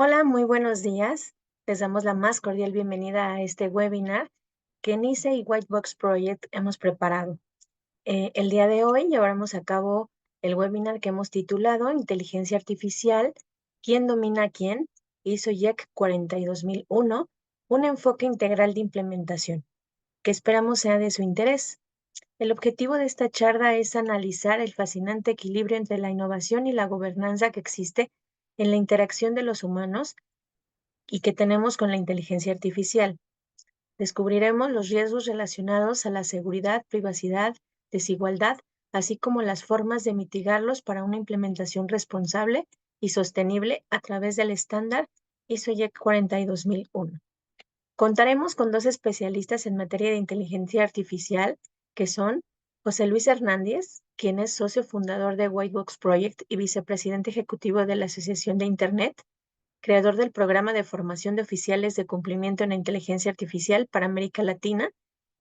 Hola, muy buenos días. Les damos la más cordial bienvenida a este webinar que NICE y Whitebox Project hemos preparado. El día de hoy llevaremos a cabo el webinar que hemos titulado Inteligencia Artificial, ¿quién domina a quién? ISO IEC 42001, un enfoque integral de implementación, que esperamos sea de su interés. El objetivo de esta charla es analizar el fascinante equilibrio entre la innovación y la gobernanza que existe en la interacción de los humanos y que tenemos con la inteligencia artificial. Descubriremos los riesgos relacionados a la seguridad, privacidad, desigualdad, así como las formas de mitigarlos para una implementación responsable y sostenible a través del estándar ISO IEC 42001. Contaremos con dos especialistas en materia de inteligencia artificial, que son José Luis Hernández, quien es socio fundador de Whitebox Project y vicepresidente ejecutivo de la Asociación de Internet, creador del programa de formación de oficiales de cumplimiento en la inteligencia artificial para América Latina,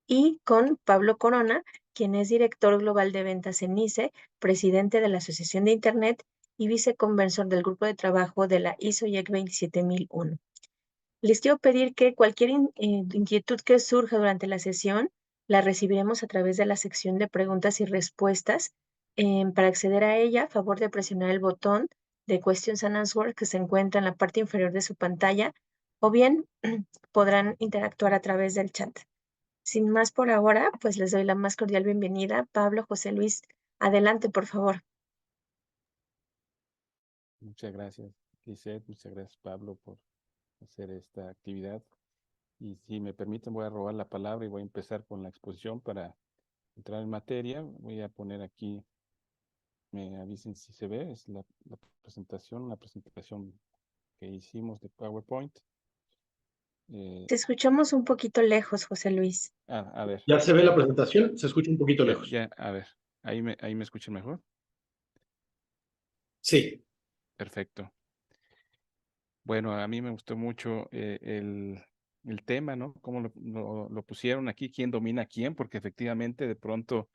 y con Pablo Corona, quien es director global de ventas en NICE, presidente de la Asociación de Internet y viceconversor del grupo de trabajo de la ISO IEC 27001. Les quiero pedir que cualquier inquietud que surja durante la sesión la recibiremos a través de la sección de preguntas y respuestas. Para acceder a ella, a favor de presionar el botón de Questions and Answers que se encuentra en la parte inferior de su pantalla, o bien podrán interactuar a través del chat. Sin más por ahora, pues les doy la más cordial bienvenida. Pablo, José Luis, adelante, por favor. Muchas gracias, Lisette. Muchas gracias, Pablo, por hacer esta actividad. Y si me permiten, voy a robar la palabra y voy a empezar con la exposición para entrar en materia. Voy a poner aquí, me avisen si se ve, es la presentación que hicimos de PowerPoint. Te escuchamos un poquito lejos, José Luis. A ver, Ya se ve la presentación, se escucha un poquito lejos. a ver, ahí me escuchan mejor. Sí. Perfecto. Bueno, a mí me gustó mucho el tema, ¿no? Cómo lo pusieron aquí, quién domina a quién, porque efectivamente de pronto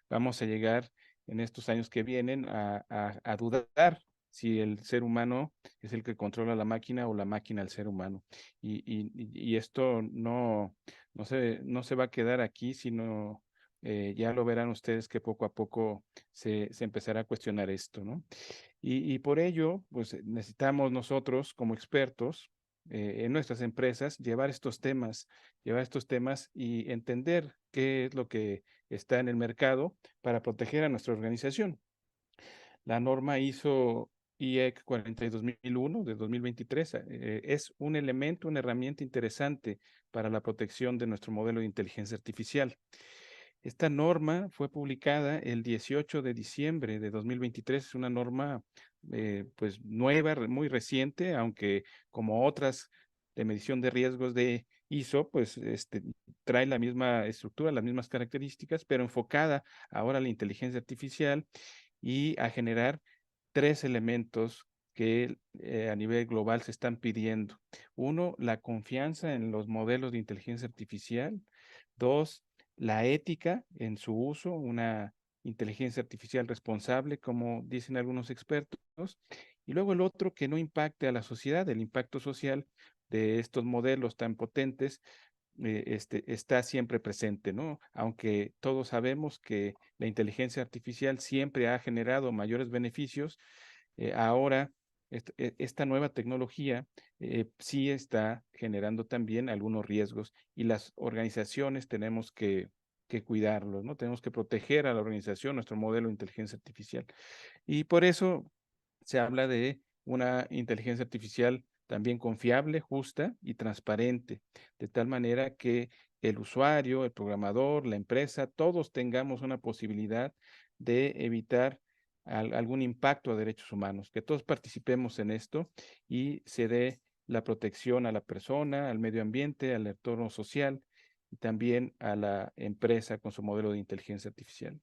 vamos a llegar en estos años que vienen a dudar si el ser humano es el que controla la máquina o la máquina al ser humano. Y esto no se va a quedar aquí, sino ya lo verán ustedes que poco a poco se empezará a cuestionar esto, ¿no? Y por ello, pues necesitamos nosotros como expertos en nuestras empresas llevar estos temas y entender qué es lo que está en el mercado para proteger a nuestra organización. La norma ISO IEC 42001 de 2023 es un elemento, una herramienta interesante para la protección de nuestro modelo de inteligencia artificial. Esta norma fue publicada el 18 de diciembre de 2023. Es una norma pues nueva, muy reciente, aunque como otras de medición de riesgos de ISO, pues trae la misma estructura, las mismas características, pero enfocada ahora a la inteligencia artificial y a generar tres elementos que a nivel global se están pidiendo. Uno, la confianza en los modelos de inteligencia artificial. Dos, la ética en su uso, una inteligencia artificial responsable, como dicen algunos expertos. Y luego el otro, que no impacte a la sociedad, el impacto social de estos modelos tan potentes está siempre presente, ¿no? Aunque todos sabemos que la inteligencia artificial siempre ha generado mayores beneficios, ahora esta nueva tecnología sí está generando también algunos riesgos y las organizaciones tenemos que cuidarlos, ¿no? Tenemos que proteger a la organización, nuestro modelo de inteligencia artificial. Y por eso se habla de una inteligencia artificial también confiable, justa y transparente, de tal manera que el usuario, el programador, la empresa, todos tengamos una posibilidad de evitar algún impacto a derechos humanos, que todos participemos en esto y se dé la protección a la persona, al medio ambiente, al entorno social y también a la empresa con su modelo de inteligencia artificial.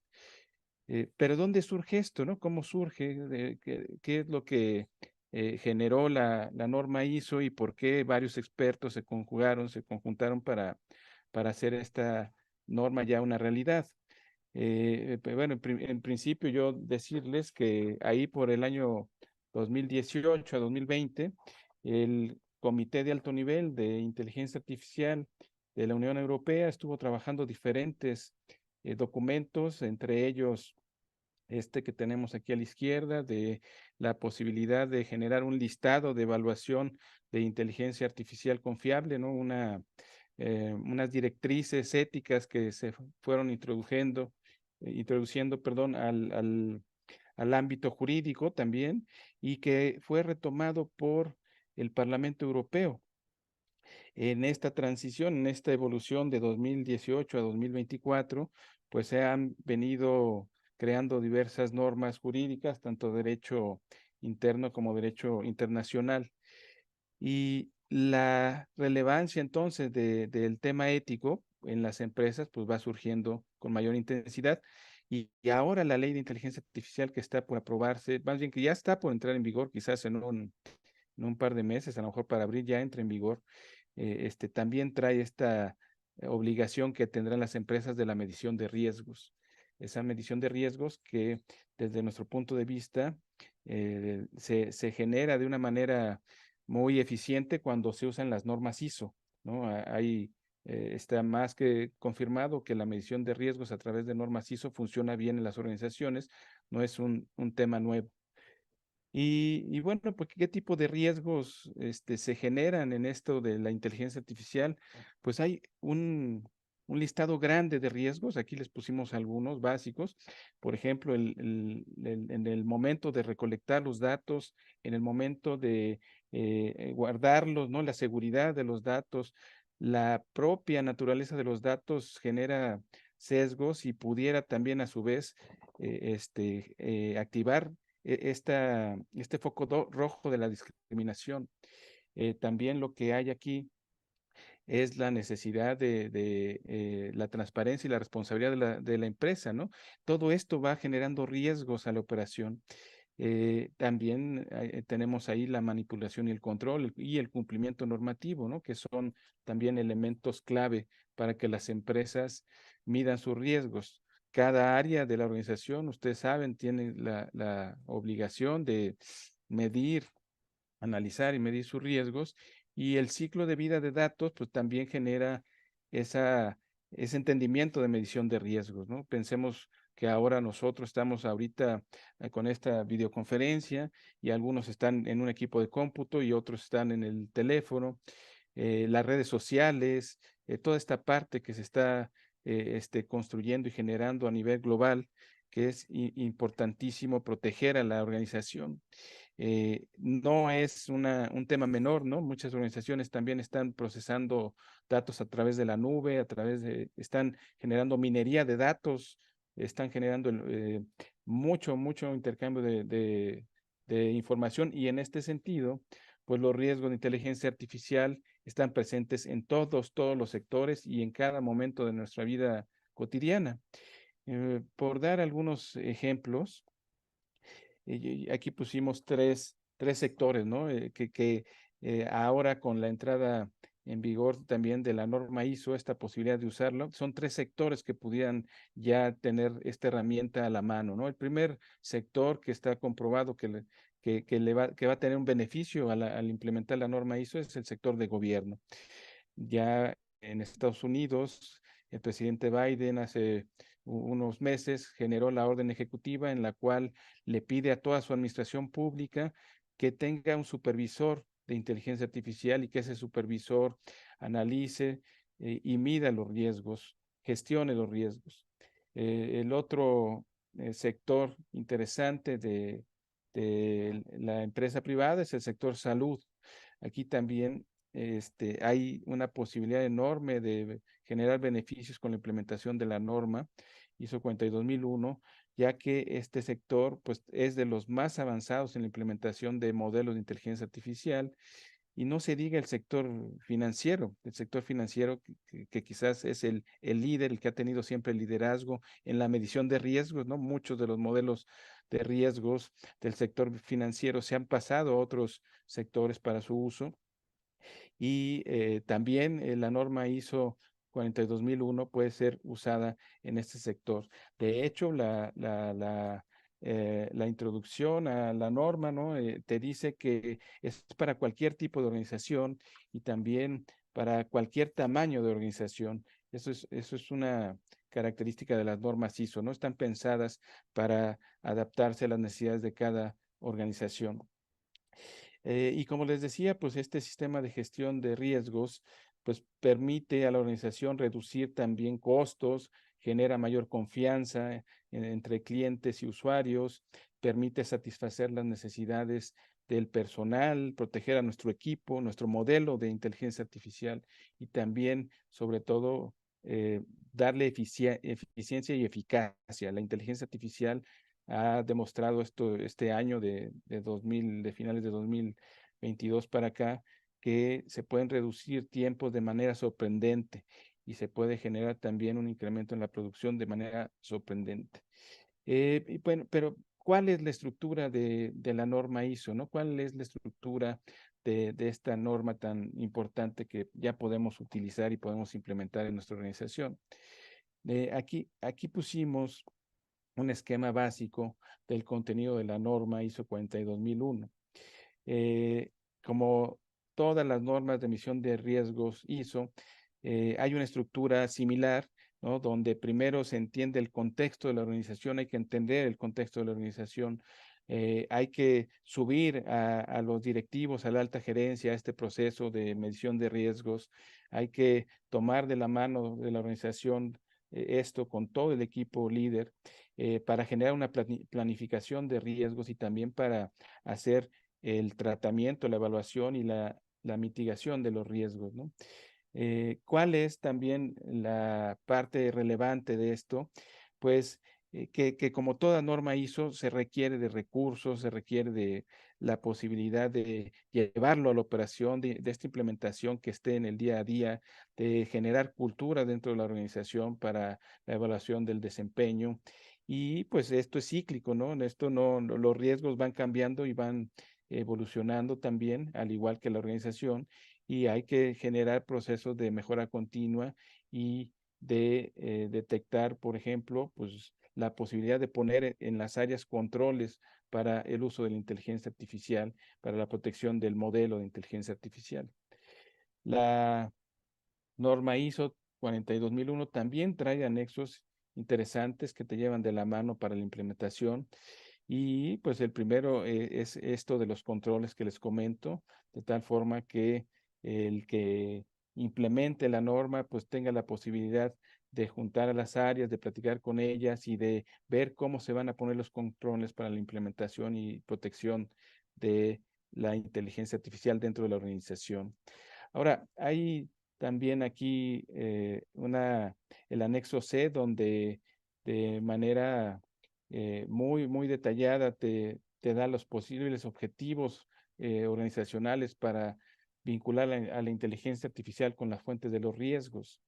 Pero ¿dónde surge esto, no? ¿Cómo surge? ¿Qué es lo que generó la norma ISO y por qué varios expertos se conjuntaron para hacer esta norma ya una realidad? Bueno, en principio yo decirles que ahí por el año 2018 a 2020 El Comité de Alto Nivel de Inteligencia Artificial de la Unión Europea estuvo trabajando diferentes documentos, entre ellos este que tenemos aquí a la izquierda, de la posibilidad de generar un listado de evaluación de inteligencia artificial confiable, ¿no? Unas directrices éticas que se fueron introduciendo, perdón, al ámbito jurídico también, y que fue retomado por el Parlamento Europeo. En esta transición, en esta evolución de 2018 a 2024, pues se han venido creando diversas normas jurídicas, tanto derecho interno como derecho internacional. Y la relevancia entonces del tema ético en las empresas pues va surgiendo con mayor intensidad. Y ahora la ley de inteligencia artificial que está por aprobarse, más bien que ya está por entrar en vigor, quizás en un par de meses, a lo mejor para abril ya entre en vigor, también trae esta obligación que tendrán las empresas de la medición de riesgos. Esa medición de riesgos que desde nuestro punto de vista se genera de una manera muy eficiente cuando se usan las normas ISO, ¿no? Está más que confirmado que la medición de riesgos a través de normas ISO funciona bien en las organizaciones, no es un tema nuevo. Y bueno, pues, ¿qué tipo de riesgos se generan en esto de la inteligencia artificial? Pues hay un listado grande de riesgos. Aquí les pusimos algunos básicos. Por ejemplo, en el momento de recolectar los datos, en el momento de guardarlos, ¿no? La seguridad de los datos, la propia naturaleza de los datos genera sesgos y pudiera también a su vez activar este foco rojo de la discriminación. También lo que hay aquí es la necesidad de la transparencia y la responsabilidad de la empresa, ¿no? Todo esto va generando riesgos a la operación. También tenemos ahí la manipulación y el control y el cumplimiento normativo, ¿no? Que son también elementos clave para que las empresas midan sus riesgos. Cada área de la organización, ustedes saben, tiene la obligación de medir, analizar y medir sus riesgos, y el ciclo de vida de datos pues también genera ese entendimiento de medición de riesgos, ¿no? Pensemos que ahora nosotros estamos ahorita con esta videoconferencia y algunos están en un equipo de cómputo y otros están en el teléfono, las redes sociales, toda esta parte que se está construyendo y generando a nivel global, que es importantísimo proteger a la organización. No es un tema menor, ¿no? Muchas organizaciones también están procesando datos a través de la nube, están generando minería de datos, están generando mucho intercambio de información, y en este sentido, pues los riesgos de inteligencia artificial están presentes en todos los sectores y en cada momento de nuestra vida cotidiana. Por dar algunos ejemplos, y aquí pusimos tres sectores, ¿no? Que ahora con la entrada en vigor también de la norma ISO, esta posibilidad de usarlo, son tres sectores que pudieran ya tener esta herramienta a la mano, ¿no? El primer sector que está comprobado que va a tener un beneficio al implementar la norma ISO es el sector de gobierno. Ya en Estados Unidos, el presidente Biden hace unos meses generó la orden ejecutiva en la cual le pide a toda su administración pública que tenga un supervisor de inteligencia artificial y que ese supervisor analice y mida los riesgos, gestione los riesgos. El otro sector interesante de la empresa privada es el sector salud. Aquí también hay una posibilidad enorme de generar beneficios con la implementación de la norma ISO 42001, ya que este sector pues, es de los más avanzados en la implementación de modelos de inteligencia artificial. Y no se diga el sector financiero que quizás es el líder, el que ha tenido siempre el liderazgo en la medición de riesgos, ¿no? Muchos de los modelos de riesgos del sector financiero se han pasado a otros sectores para su uso. Y también la norma ISO 42001 puede ser usada en este sector. De hecho, la introducción a la norma, ¿no? Te dice que es para cualquier tipo de organización y también para cualquier tamaño de organización. Eso es una característica de las normas ISO, ¿no? Están pensadas para adaptarse a las necesidades de cada organización. Y como les decía, pues este sistema de gestión de riesgos, pues permite a la organización reducir también costos, genera mayor confianza entre clientes y usuarios, permite satisfacer las necesidades del personal, proteger a nuestro equipo, nuestro modelo de inteligencia artificial y también, sobre todo, eh, darle eficiencia y eficacia. La inteligencia artificial ha demostrado esto este año de finales de 2022 para acá, que se pueden reducir tiempos de manera sorprendente y se puede generar también un incremento en la producción de manera sorprendente. Y bueno, pero ¿cuál es la estructura de la norma ISO, no? ¿Cuál es la estructura de esta norma tan importante que ya podemos utilizar y podemos implementar en nuestra organización? Aquí pusimos un esquema básico del contenido de la norma ISO 42001. Eh, Como todas las normas de emisión de riesgos ISO, hay una estructura similar, ¿no? Donde primero se entiende el contexto de la organización, hay que entender el contexto de la organización, hay que subir a los directivos, a la alta gerencia, a este proceso de medición de riesgos, hay que tomar de la mano de la organización esto con todo el equipo líder para generar una planificación de riesgos y también para hacer el tratamiento, la evaluación y la mitigación de los riesgos, ¿no? ¿Cuál es también la parte relevante de esto? Pues que como toda norma ISO se requiere de recursos, se requiere de la posibilidad de llevarlo a la operación, de esta implementación que esté en el día a día, de generar cultura dentro de la organización para la evaluación del desempeño. Y pues esto es cíclico, ¿no? Esto no, los riesgos van cambiando y van evolucionando también, al igual que la organización, y hay que generar procesos de mejora continua y de detectar, por ejemplo, pues la posibilidad de poner en las áreas controles para el uso de la inteligencia artificial, para la protección del modelo de inteligencia artificial. La norma ISO 42001 también trae anexos interesantes que te llevan de la mano para la implementación. Y pues el primero es esto de los controles que les comento, de tal forma que el que implemente la norma pues tenga la posibilidad de juntar a las áreas, de platicar con ellas y de ver cómo se van a poner los controles para la implementación y protección de la inteligencia artificial dentro de la organización. Ahora, hay también aquí el anexo C, donde de manera muy detallada te da los posibles objetivos organizacionales para vincular a la inteligencia artificial con las fuentes de los riesgos.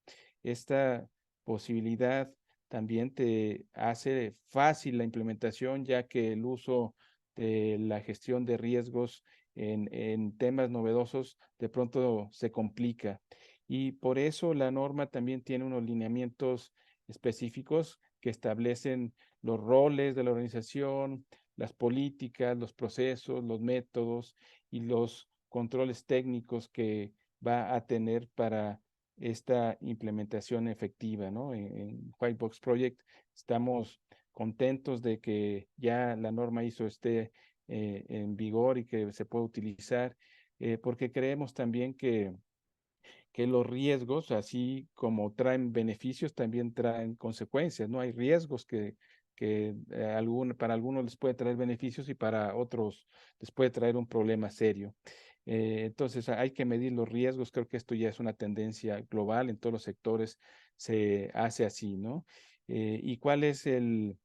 Esta posibilidad también te hace fácil la implementación, ya que el uso de la gestión de riesgos en temas novedosos de pronto se complica. Y por eso la norma también tiene unos lineamientos específicos que establecen los roles de la organización, las políticas, los procesos, los métodos y los controles técnicos que va a tener para esta implementación efectiva, ¿no? En Whitebox Project estamos contentos de que ya la norma ISO esté en vigor y que se pueda utilizar, porque creemos también que los riesgos, así como traen beneficios, también traen consecuencias, ¿no? Hay riesgos que para algunos les puede traer beneficios y para otros les puede traer un problema serio. Entonces hay que medir los riesgos, creo que esto ya es una tendencia global, en todos los sectores se hace así, ¿no? ¿Y cuál es el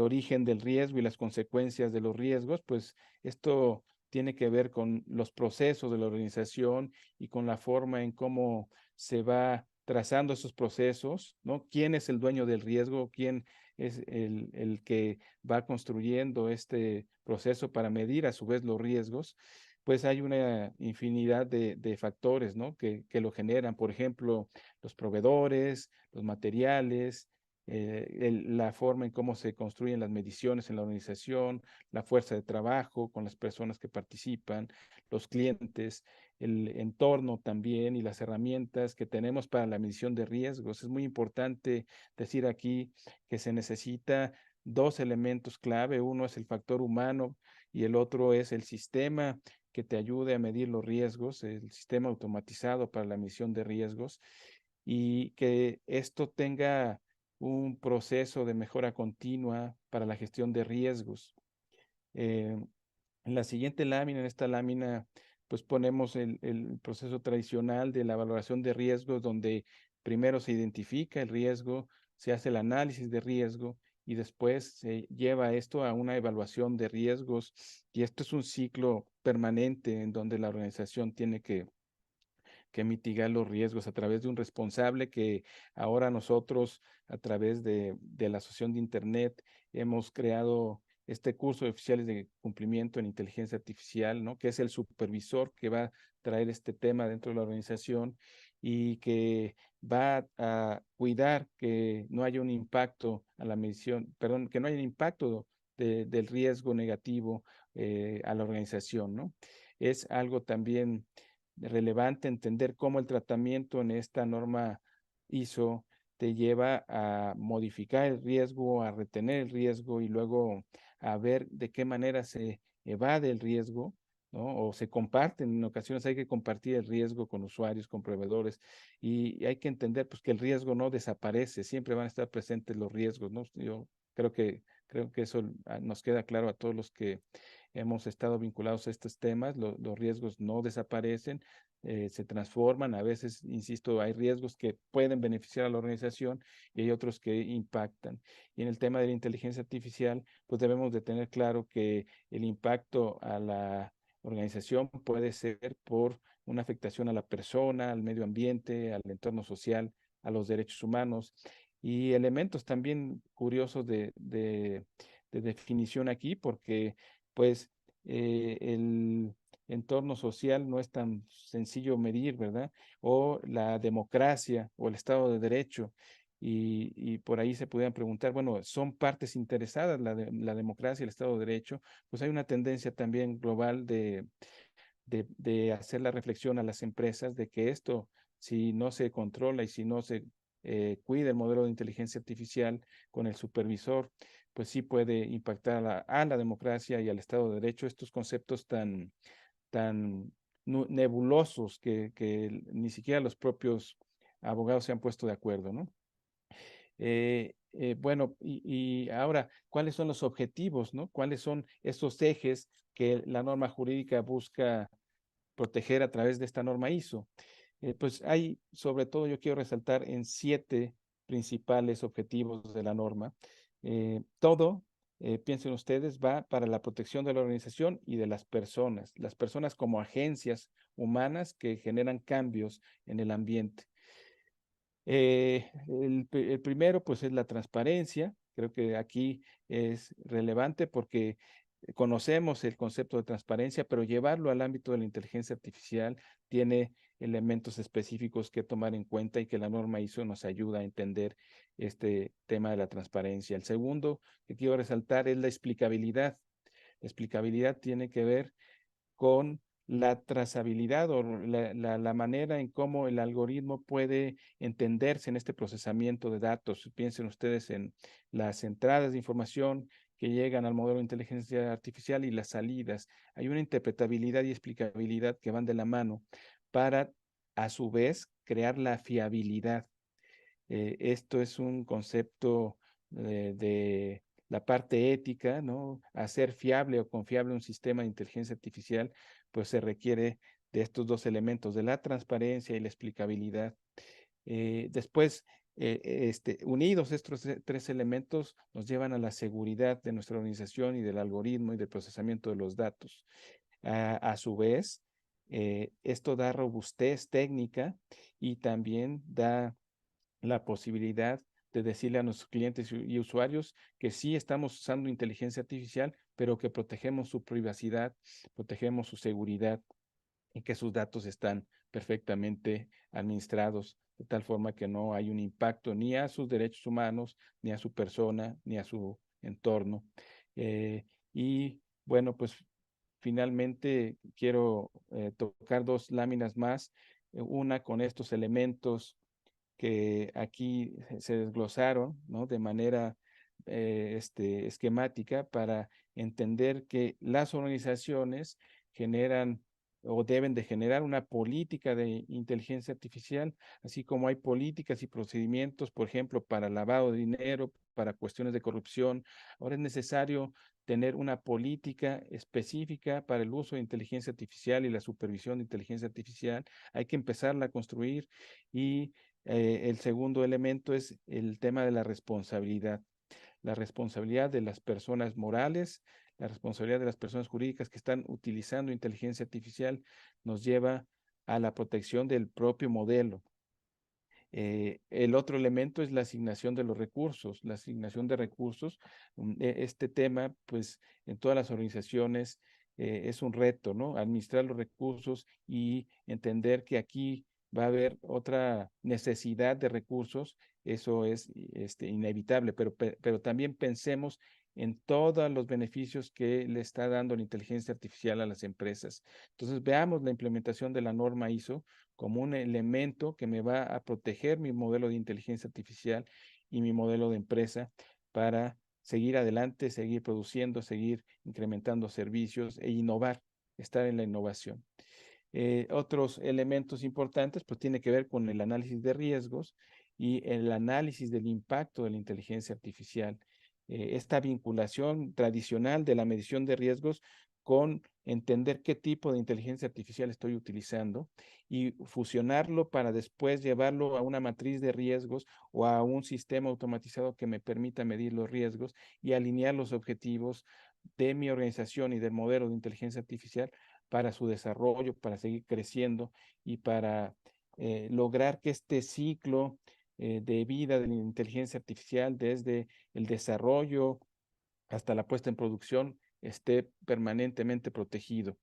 origen del riesgo y las consecuencias de los riesgos? Pues esto tiene que ver con los procesos de la organización y con la forma en cómo se va trazando esos procesos, ¿no? ¿Quién es el dueño del riesgo? ¿Quién es el que va construyendo este proceso para medir a su vez los riesgos? Pues hay una infinidad de factores, ¿no? Que lo generan, por ejemplo, los proveedores, los materiales, la forma en cómo se construyen las mediciones en la organización, la fuerza de trabajo con las personas que participan, los clientes, el entorno también y las herramientas que tenemos para la medición de riesgos. Es muy importante decir aquí que se necesita dos elementos clave. Uno es el factor humano y el otro es el sistema que te ayude a medir los riesgos, el sistema automatizado para la medición de riesgos, y que esto tenga un proceso de mejora continua para la gestión de riesgos. En la siguiente lámina, en esta lámina, pues ponemos el proceso tradicional de la valoración de riesgos, donde primero se identifica el riesgo, se hace el análisis de riesgo y después se lleva esto a una evaluación de riesgos. Y esto es un ciclo permanente en donde la organización tiene que mitigar los riesgos a través de un responsable que ahora nosotros, a través de la Asociación de Internet, hemos creado este curso de oficiales de cumplimiento en inteligencia artificial, ¿no? Que es el supervisor que va a traer este tema dentro de la organización y que va a cuidar que no haya un impacto a la medición, perdón, que no haya un impacto del riesgo negativo a la organización, ¿no? Es algo también relevante entender cómo el tratamiento en esta norma ISO te lleva a modificar el riesgo, a retener el riesgo y luego a ver de qué manera se evade el riesgo, ¿no? O se comparten, en ocasiones hay que compartir el riesgo con usuarios, con proveedores, y hay que entender pues que el riesgo no desaparece, siempre van a estar presentes los riesgos, ¿no? Yo creo que eso nos queda claro a todos los que hemos estado vinculados a estos temas. Los riesgos no desaparecen, se transforman. A veces, insisto, hay riesgos que pueden beneficiar a la organización y hay otros que impactan. Y en el tema de la inteligencia artificial, pues debemos de tener claro que el impacto a la organización puede ser por una afectación a la persona, al medio ambiente, al entorno social, a los derechos humanos y elementos también curiosos de definición aquí, porque pues el entorno social no es tan sencillo medir, ¿verdad? O la democracia o el Estado de Derecho. Y por ahí se pudieran preguntar, bueno, ¿son partes interesadas la democracia y el Estado de Derecho? Pues hay una tendencia también global de hacer la reflexión a las empresas de que esto, si no se controla y si no se cuida el modelo de inteligencia artificial con el supervisor, pues sí puede impactar a la democracia y al Estado de Derecho, estos conceptos tan nebulosos que ni siquiera los propios abogados se han puesto de acuerdo, ¿no? Bueno, y ahora, ¿cuáles son los objetivos, no? ¿Cuáles son esos ejes que la norma jurídica busca proteger a través de esta norma ISO? Pues hay, sobre todo, yo quiero resaltar en 7 principales objetivos de la norma. Todo, piensen ustedes, va para la protección de la organización y de las personas como agencias humanas que generan cambios en el ambiente. El primero, pues, es la transparencia. Creo que aquí es relevante porque conocemos el concepto de transparencia, pero llevarlo al ámbito de la inteligencia artificial tiene elementos específicos que tomar en cuenta y que la norma ISO nos ayuda a entender este tema de la transparencia. El segundo que quiero resaltar es la explicabilidad. La explicabilidad tiene que ver con la trazabilidad o la manera en cómo el algoritmo puede entenderse en este procesamiento de datos. Piensen ustedes en las entradas de información que llegan al modelo de inteligencia artificial y las salidas. Hay una interpretabilidad y explicabilidad que van de la mano para, a su vez, crear la fiabilidad. Esto es un concepto de la parte ética, ¿no? Hacer fiable o confiable un sistema de inteligencia artificial, pues se requiere de estos dos elementos, de la transparencia y la explicabilidad. Después, unidos estos 3 elementos nos llevan a la seguridad de nuestra organización y del algoritmo y del procesamiento de los datos. A su vez, esto da robustez técnica y también da la posibilidad de decirle a nuestros clientes y usuarios que sí estamos usando inteligencia artificial, pero que protegemos su privacidad, protegemos su seguridad y que sus datos están perfectamente administrados de tal forma que no hay un impacto ni a sus derechos humanos, ni a su persona, ni a su entorno. Y bueno, pues finalmente quiero tocar dos láminas más, una con estos elementos que aquí se desglosaron, ¿no? De manera esquemática para entender que las organizaciones generan o deben de generar una política de inteligencia artificial, así como hay políticas y procedimientos, por ejemplo, para lavado de dinero, para cuestiones de corrupción. Ahora es necesario tener una política específica para el uso de inteligencia artificial y la supervisión de inteligencia artificial. Hay que empezarla a construir y el segundo elemento es el tema de la responsabilidad de las personas morales, la responsabilidad de las personas jurídicas que están utilizando inteligencia artificial nos lleva a la protección del propio modelo. El otro elemento es la asignación de los recursos, la asignación de recursos. Este tema, pues, en todas las organizaciones es un reto, ¿no? Administrar los recursos y entender que aquí va a haber otra necesidad de recursos, eso es inevitable, pero también pensemos en todos los beneficios que le está dando la inteligencia artificial a las empresas. Entonces, veamos la implementación de la norma ISO como un elemento que me va a proteger mi modelo de inteligencia artificial y mi modelo de empresa para seguir adelante, seguir produciendo, seguir incrementando servicios e innovar, estar en la innovación. Otros elementos importantes, pues tiene que ver con el análisis de riesgos y el análisis del impacto de la inteligencia artificial. Esta vinculación tradicional de la medición de riesgos con entender qué tipo de inteligencia artificial estoy utilizando y fusionarlo para después llevarlo a una matriz de riesgos o a un sistema automatizado que me permita medir los riesgos y alinear los objetivos de mi organización y del modelo de inteligencia artificial para su desarrollo, para seguir creciendo y para lograr que este ciclo de vida de la inteligencia artificial, desde el desarrollo hasta la puesta en producción, esté permanentemente protegido.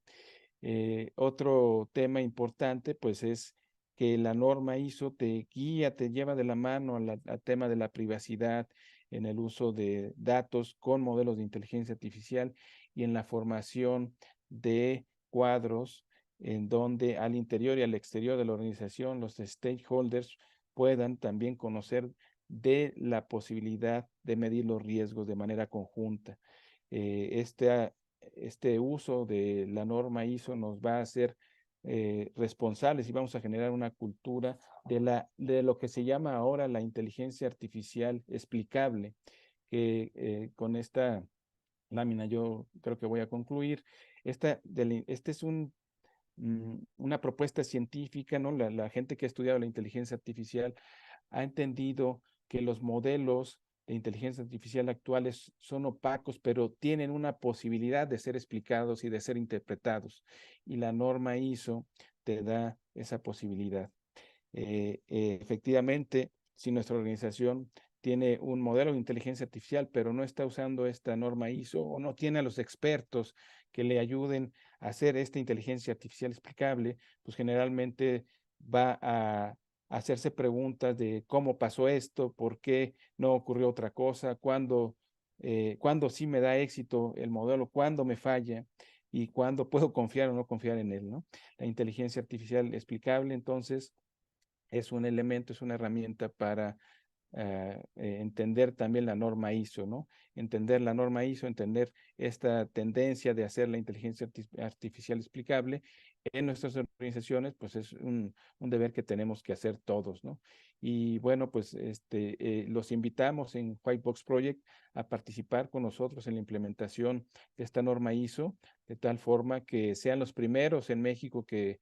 Otro tema importante, pues, es que la norma ISO te guía, te lleva de la mano al tema de la privacidad en el uso de datos con modelos de inteligencia artificial y en la formación de cuadros en donde al interior y al exterior de la organización los stakeholders puedan también conocer de la posibilidad de medir los riesgos de manera conjunta. Este uso de la norma ISO nos va a hacer responsables y vamos a generar una cultura de lo que se llama ahora la inteligencia artificial explicable, que con esta lámina yo creo que voy a concluir. Este es una propuesta científica, ¿no? La gente que ha estudiado la inteligencia artificial ha entendido que los modelos de inteligencia artificial actuales son opacos, pero tienen una posibilidad de ser explicados y de ser interpretados. Y la norma ISO te da esa posibilidad. Efectivamente, si nuestra organización tiene un modelo de inteligencia artificial, pero no está usando esta norma ISO o no tiene a los expertos que le ayuden a hacer esta inteligencia artificial explicable, pues generalmente va a hacerse preguntas de cómo pasó esto, por qué no ocurrió otra cosa, cuándo sí me da éxito el modelo, cuándo me falla y cuándo puedo confiar o no confiar en él, ¿no? La inteligencia artificial explicable, entonces, es un elemento, es una herramienta para entender también la norma ISO, ¿no? Entender la norma ISO, entender esta tendencia de hacer la inteligencia artificial explicable en nuestras organizaciones, pues es un deber que tenemos que hacer todos, ¿no? Y bueno, pues los invitamos en Whitebox Project a participar con nosotros en la implementación de esta norma ISO, de tal forma que sean los primeros en México que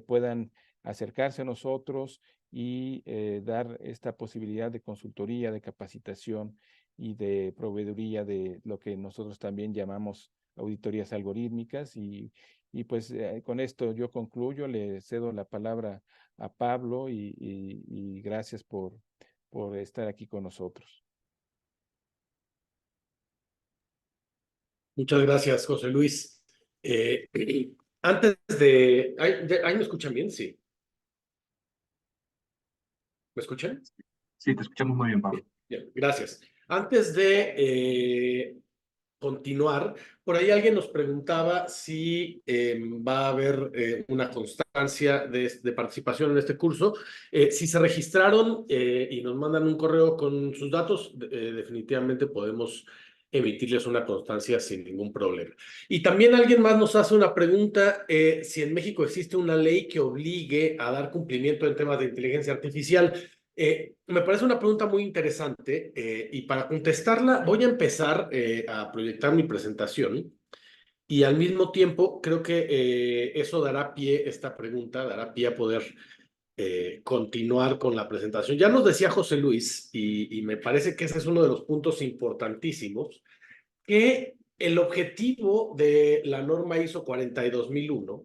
puedan acercarse a nosotros y dar esta posibilidad de consultoría, de capacitación y de proveeduría de lo que nosotros también llamamos auditorías algorítmicas. Y pues con esto yo concluyo, le cedo la palabra a Pablo y gracias por estar aquí con nosotros. Muchas gracias, José Luis. Antes de... ¿Ahí me escuchan bien? Sí. ¿Me escuchan? Sí, te escuchamos muy bien, Pablo. Bien, gracias. Antes de continuar, por ahí alguien nos preguntaba si va a haber una constancia de participación en este curso. Si se registraron y nos mandan un correo con sus datos, definitivamente podemos emitirles una constancia sin ningún problema. Y también alguien más nos hace una pregunta, si en México existe una ley que obligue a dar cumplimiento en temas de inteligencia artificial. Me parece una pregunta muy interesante y para contestarla voy a empezar a proyectar mi presentación y al mismo tiempo creo que eso dará pie, esta pregunta dará pie a poder continuar con la presentación. Ya nos decía José Luis y me parece que ese es uno de los puntos importantísimos, que el objetivo de la norma ISO 42001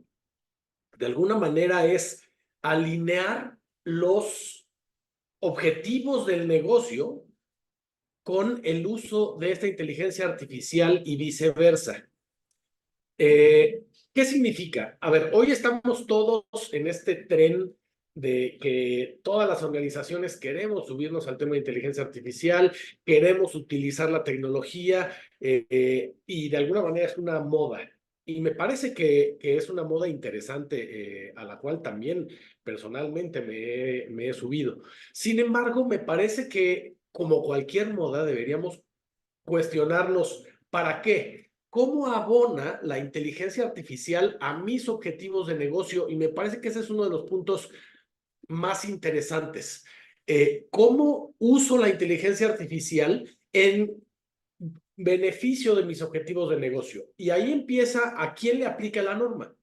de alguna manera es alinear los objetivos del negocio con el uso de esta inteligencia artificial y viceversa. ¿Qué significa? A ver, hoy estamos todos en este tren de que todas las organizaciones queremos subirnos al tema de inteligencia artificial, queremos utilizar la tecnología y de alguna manera es una moda. Y me parece que es una moda interesante a la cual también personalmente me he subido. Sin embargo, me parece que como cualquier moda deberíamos cuestionarnos, ¿para qué? ¿Cómo abona la inteligencia artificial a mis objetivos de negocio? Y me parece que ese es uno de los puntos más interesantes. ¿Cómo uso la inteligencia artificial en beneficio de mis objetivos de negocio? Y ahí empieza a quién le aplica la norma.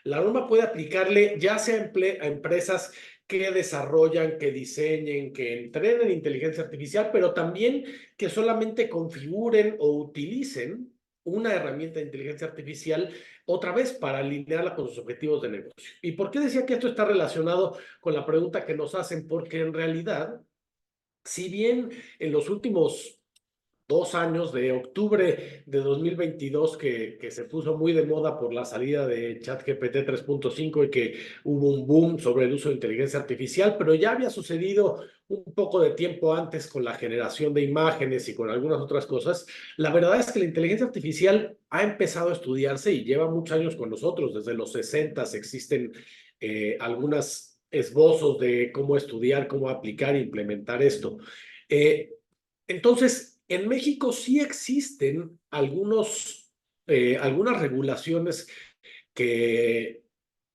La norma puede aplicarle ya sea a empresas que desarrollan, que diseñen, que entrenen inteligencia artificial, pero también que solamente configuren o utilicen una herramienta de inteligencia artificial otra vez para alinearla con sus objetivos de negocio. ¿Y por qué decía que esto está relacionado con la pregunta que nos hacen? Porque en realidad, si bien en los últimos 2 años, de octubre de 2022, que se puso muy de moda por la salida de ChatGPT 3.5 y que hubo un boom sobre el uso de inteligencia artificial, pero ya había sucedido un poco de tiempo antes con la generación de imágenes y con algunas otras cosas. La verdad es que la inteligencia artificial ha empezado a estudiarse y lleva muchos años con nosotros. Desde los 60 existen algunos esbozos de cómo estudiar, cómo aplicar e implementar esto. Entonces, en México sí existen algunas regulaciones que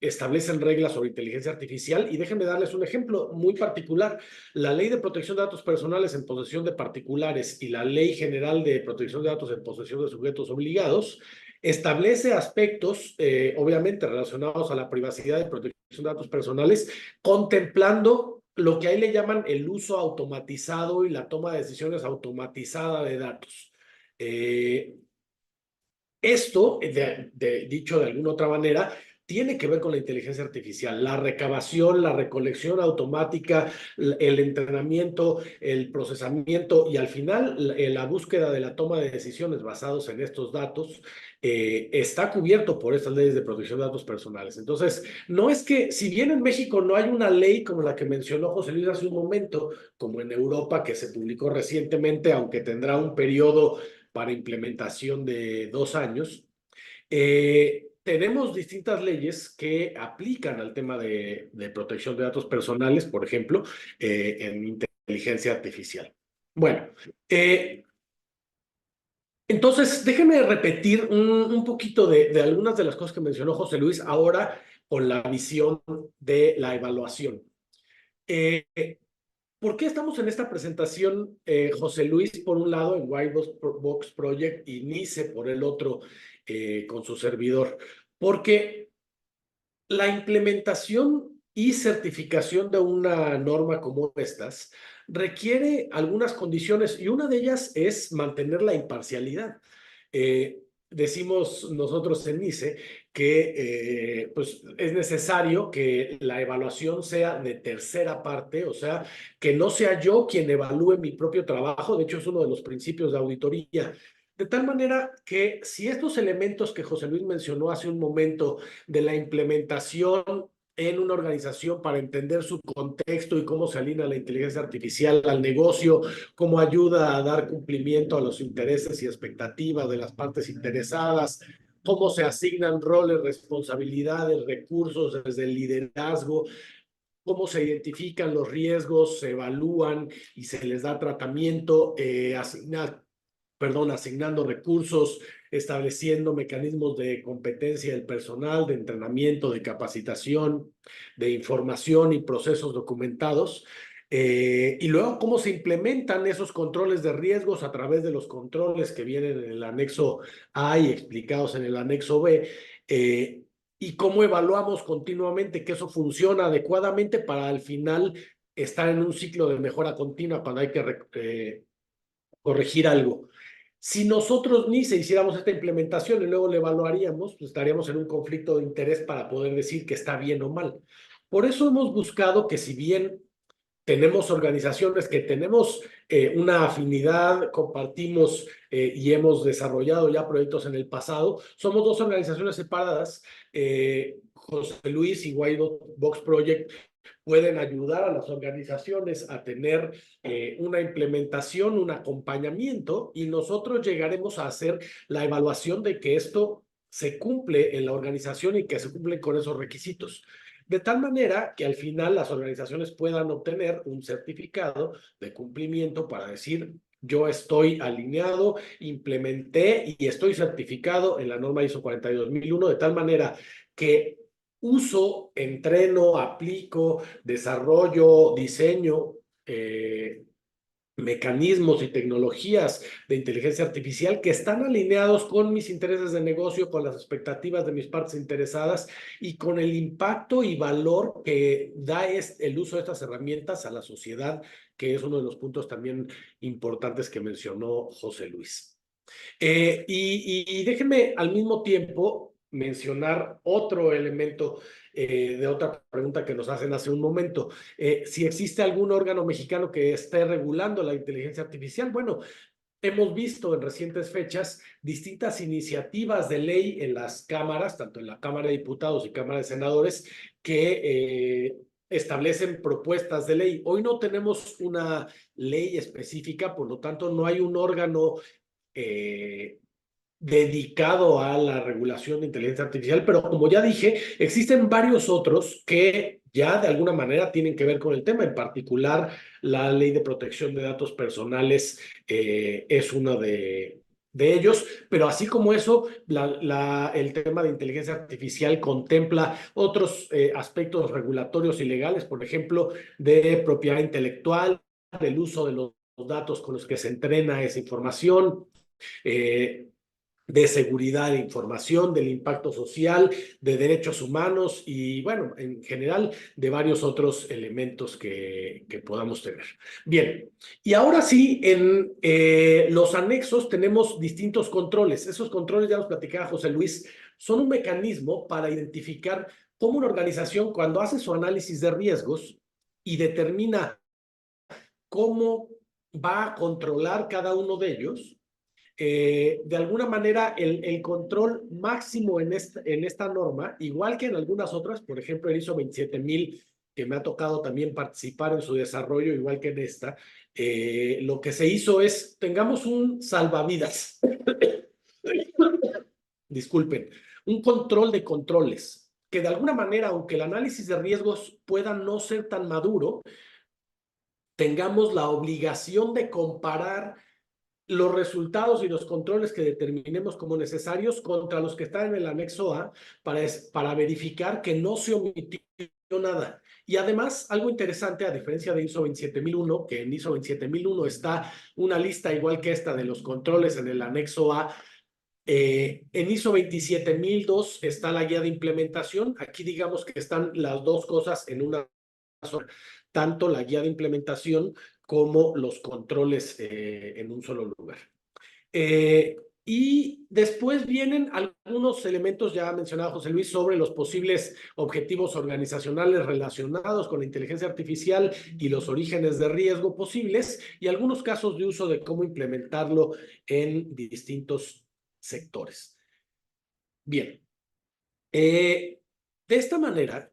establecen reglas sobre inteligencia artificial y déjenme darles un ejemplo muy particular. La Ley de Protección de Datos Personales en posesión de particulares y la Ley General de Protección de Datos en posesión de sujetos obligados establece aspectos, obviamente, relacionados a la privacidad y protección de datos personales, contemplando lo que ahí le llaman el uso automatizado y la toma de decisiones automatizada de datos. Esto, dicho de alguna otra manera, tiene que ver con la inteligencia artificial, la recabación, la recolección automática, el entrenamiento, el procesamiento y al final la búsqueda de la toma de decisiones basados en estos datos está cubierto por estas leyes de protección de datos personales. Entonces, no es que, si bien en México no hay una ley como la que mencionó José Luis hace un momento, como en Europa que se publicó recientemente, aunque tendrá un periodo para implementación de 2 años, tenemos distintas leyes que aplican al tema de protección de datos personales, por ejemplo, en inteligencia artificial. Bueno, entonces déjenme repetir un poquito de algunas de las cosas que mencionó José Luis ahora con la visión de la evaluación. ¿Por qué estamos en esta presentación, José Luis, por un lado, en Whitebox Project y NICE por el otro, con su servidor? Porque la implementación y certificación de una norma como estas requiere algunas condiciones y una de ellas es mantener la imparcialidad. Decimos nosotros en NICE que pues es necesario que la evaluación sea de tercera parte, o sea, que no sea yo quien evalúe mi propio trabajo. De hecho, es uno de los principios de auditoría. De tal manera que si estos elementos que José Luis mencionó hace un momento de la implementación en una organización para entender su contexto y cómo se alinea la inteligencia artificial al negocio, cómo ayuda a dar cumplimiento a los intereses y expectativas de las partes interesadas, cómo se asignan roles, responsabilidades, recursos desde el liderazgo, cómo se identifican los riesgos, se evalúan y se les da tratamiento, asignando recursos, estableciendo mecanismos de competencia del personal, de entrenamiento, de capacitación, de información y procesos documentados. Y luego cómo se implementan esos controles de riesgos a través de los controles que vienen en el anexo A y explicados en el anexo B. Y cómo evaluamos continuamente que eso funciona adecuadamente para al final estar en un ciclo de mejora continua cuando hay que corregir algo. Si nosotros ni se hiciéramos esta implementación y luego la evaluaríamos, pues estaríamos en un conflicto de interés para poder decir que está bien o mal. Por eso hemos buscado que, si bien tenemos organizaciones que tenemos una afinidad, compartimos y hemos desarrollado ya proyectos en el pasado, somos dos organizaciones separadas. José Luis y White Box Project pueden ayudar a las organizaciones a tener una implementación, un acompañamiento, y nosotros llegaremos a hacer la evaluación de que esto se cumple en la organización y que se cumplen con esos requisitos. De tal manera que al final las organizaciones puedan obtener un certificado de cumplimiento para decir: yo estoy alineado, implementé y estoy certificado en la norma ISO 42001, de tal manera que uso, entreno, aplico, desarrollo, diseño mecanismos y tecnologías de inteligencia artificial que están alineados con mis intereses de negocio, con las expectativas de mis partes interesadas y con el impacto y valor que da el uso de estas herramientas a la sociedad, que es uno de los puntos también importantes que mencionó José Luis. Y déjenme al mismo tiempo mencionar otro elemento de otra pregunta que nos hacen hace un momento. Si existe algún órgano mexicano que esté regulando la inteligencia artificial. Bueno, hemos visto en recientes fechas distintas iniciativas de ley en las cámaras, tanto en la Cámara de Diputados y Cámara de Senadores, que establecen propuestas de ley. Hoy no tenemos una ley específica, por lo tanto no hay un órgano dedicado a la regulación de inteligencia artificial, pero como ya dije, existen varios otros que ya de alguna manera tienen que ver con el tema. En particular, la Ley de Protección de Datos Personales es uno de ellos, pero así como eso, el tema de inteligencia artificial contempla otros aspectos regulatorios y legales, por ejemplo, de propiedad intelectual, del uso de los datos con los que se entrena esa información, de seguridad de información, del impacto social, de derechos humanos y, bueno, en general, de varios otros elementos que podamos tener. Bien, y ahora sí, en los anexos tenemos distintos controles. Esos controles, ya los platicaba José Luis, son un mecanismo para identificar cómo una organización, cuando hace su análisis de riesgos y determina cómo va a controlar cada uno de ellos, de alguna manera el control máximo en esta norma, igual que en algunas otras, por ejemplo el ISO 27000, que me ha tocado también participar en su desarrollo, igual que en esta, lo que se hizo es, tengamos un salvavidas, disculpen, un control de controles, que de alguna manera, aunque el análisis de riesgos pueda no ser tan maduro, tengamos la obligación de comparar los resultados y los controles que determinemos como necesarios contra los que están en el anexo A para verificar que no se omitió nada. Y además, algo interesante, a diferencia de ISO 27001, que en ISO 27001 está una lista igual que esta de los controles en el anexo A, en ISO 27002 está la guía de implementación. Aquí digamos que están las dos cosas en una sola, tanto la guía de implementación como los controles en un solo lugar. Y después vienen algunos elementos ya mencionado José Luis sobre los posibles objetivos organizacionales relacionados con la inteligencia artificial y los orígenes de riesgo posibles y algunos casos de uso de cómo implementarlo en distintos sectores. Bien, de esta manera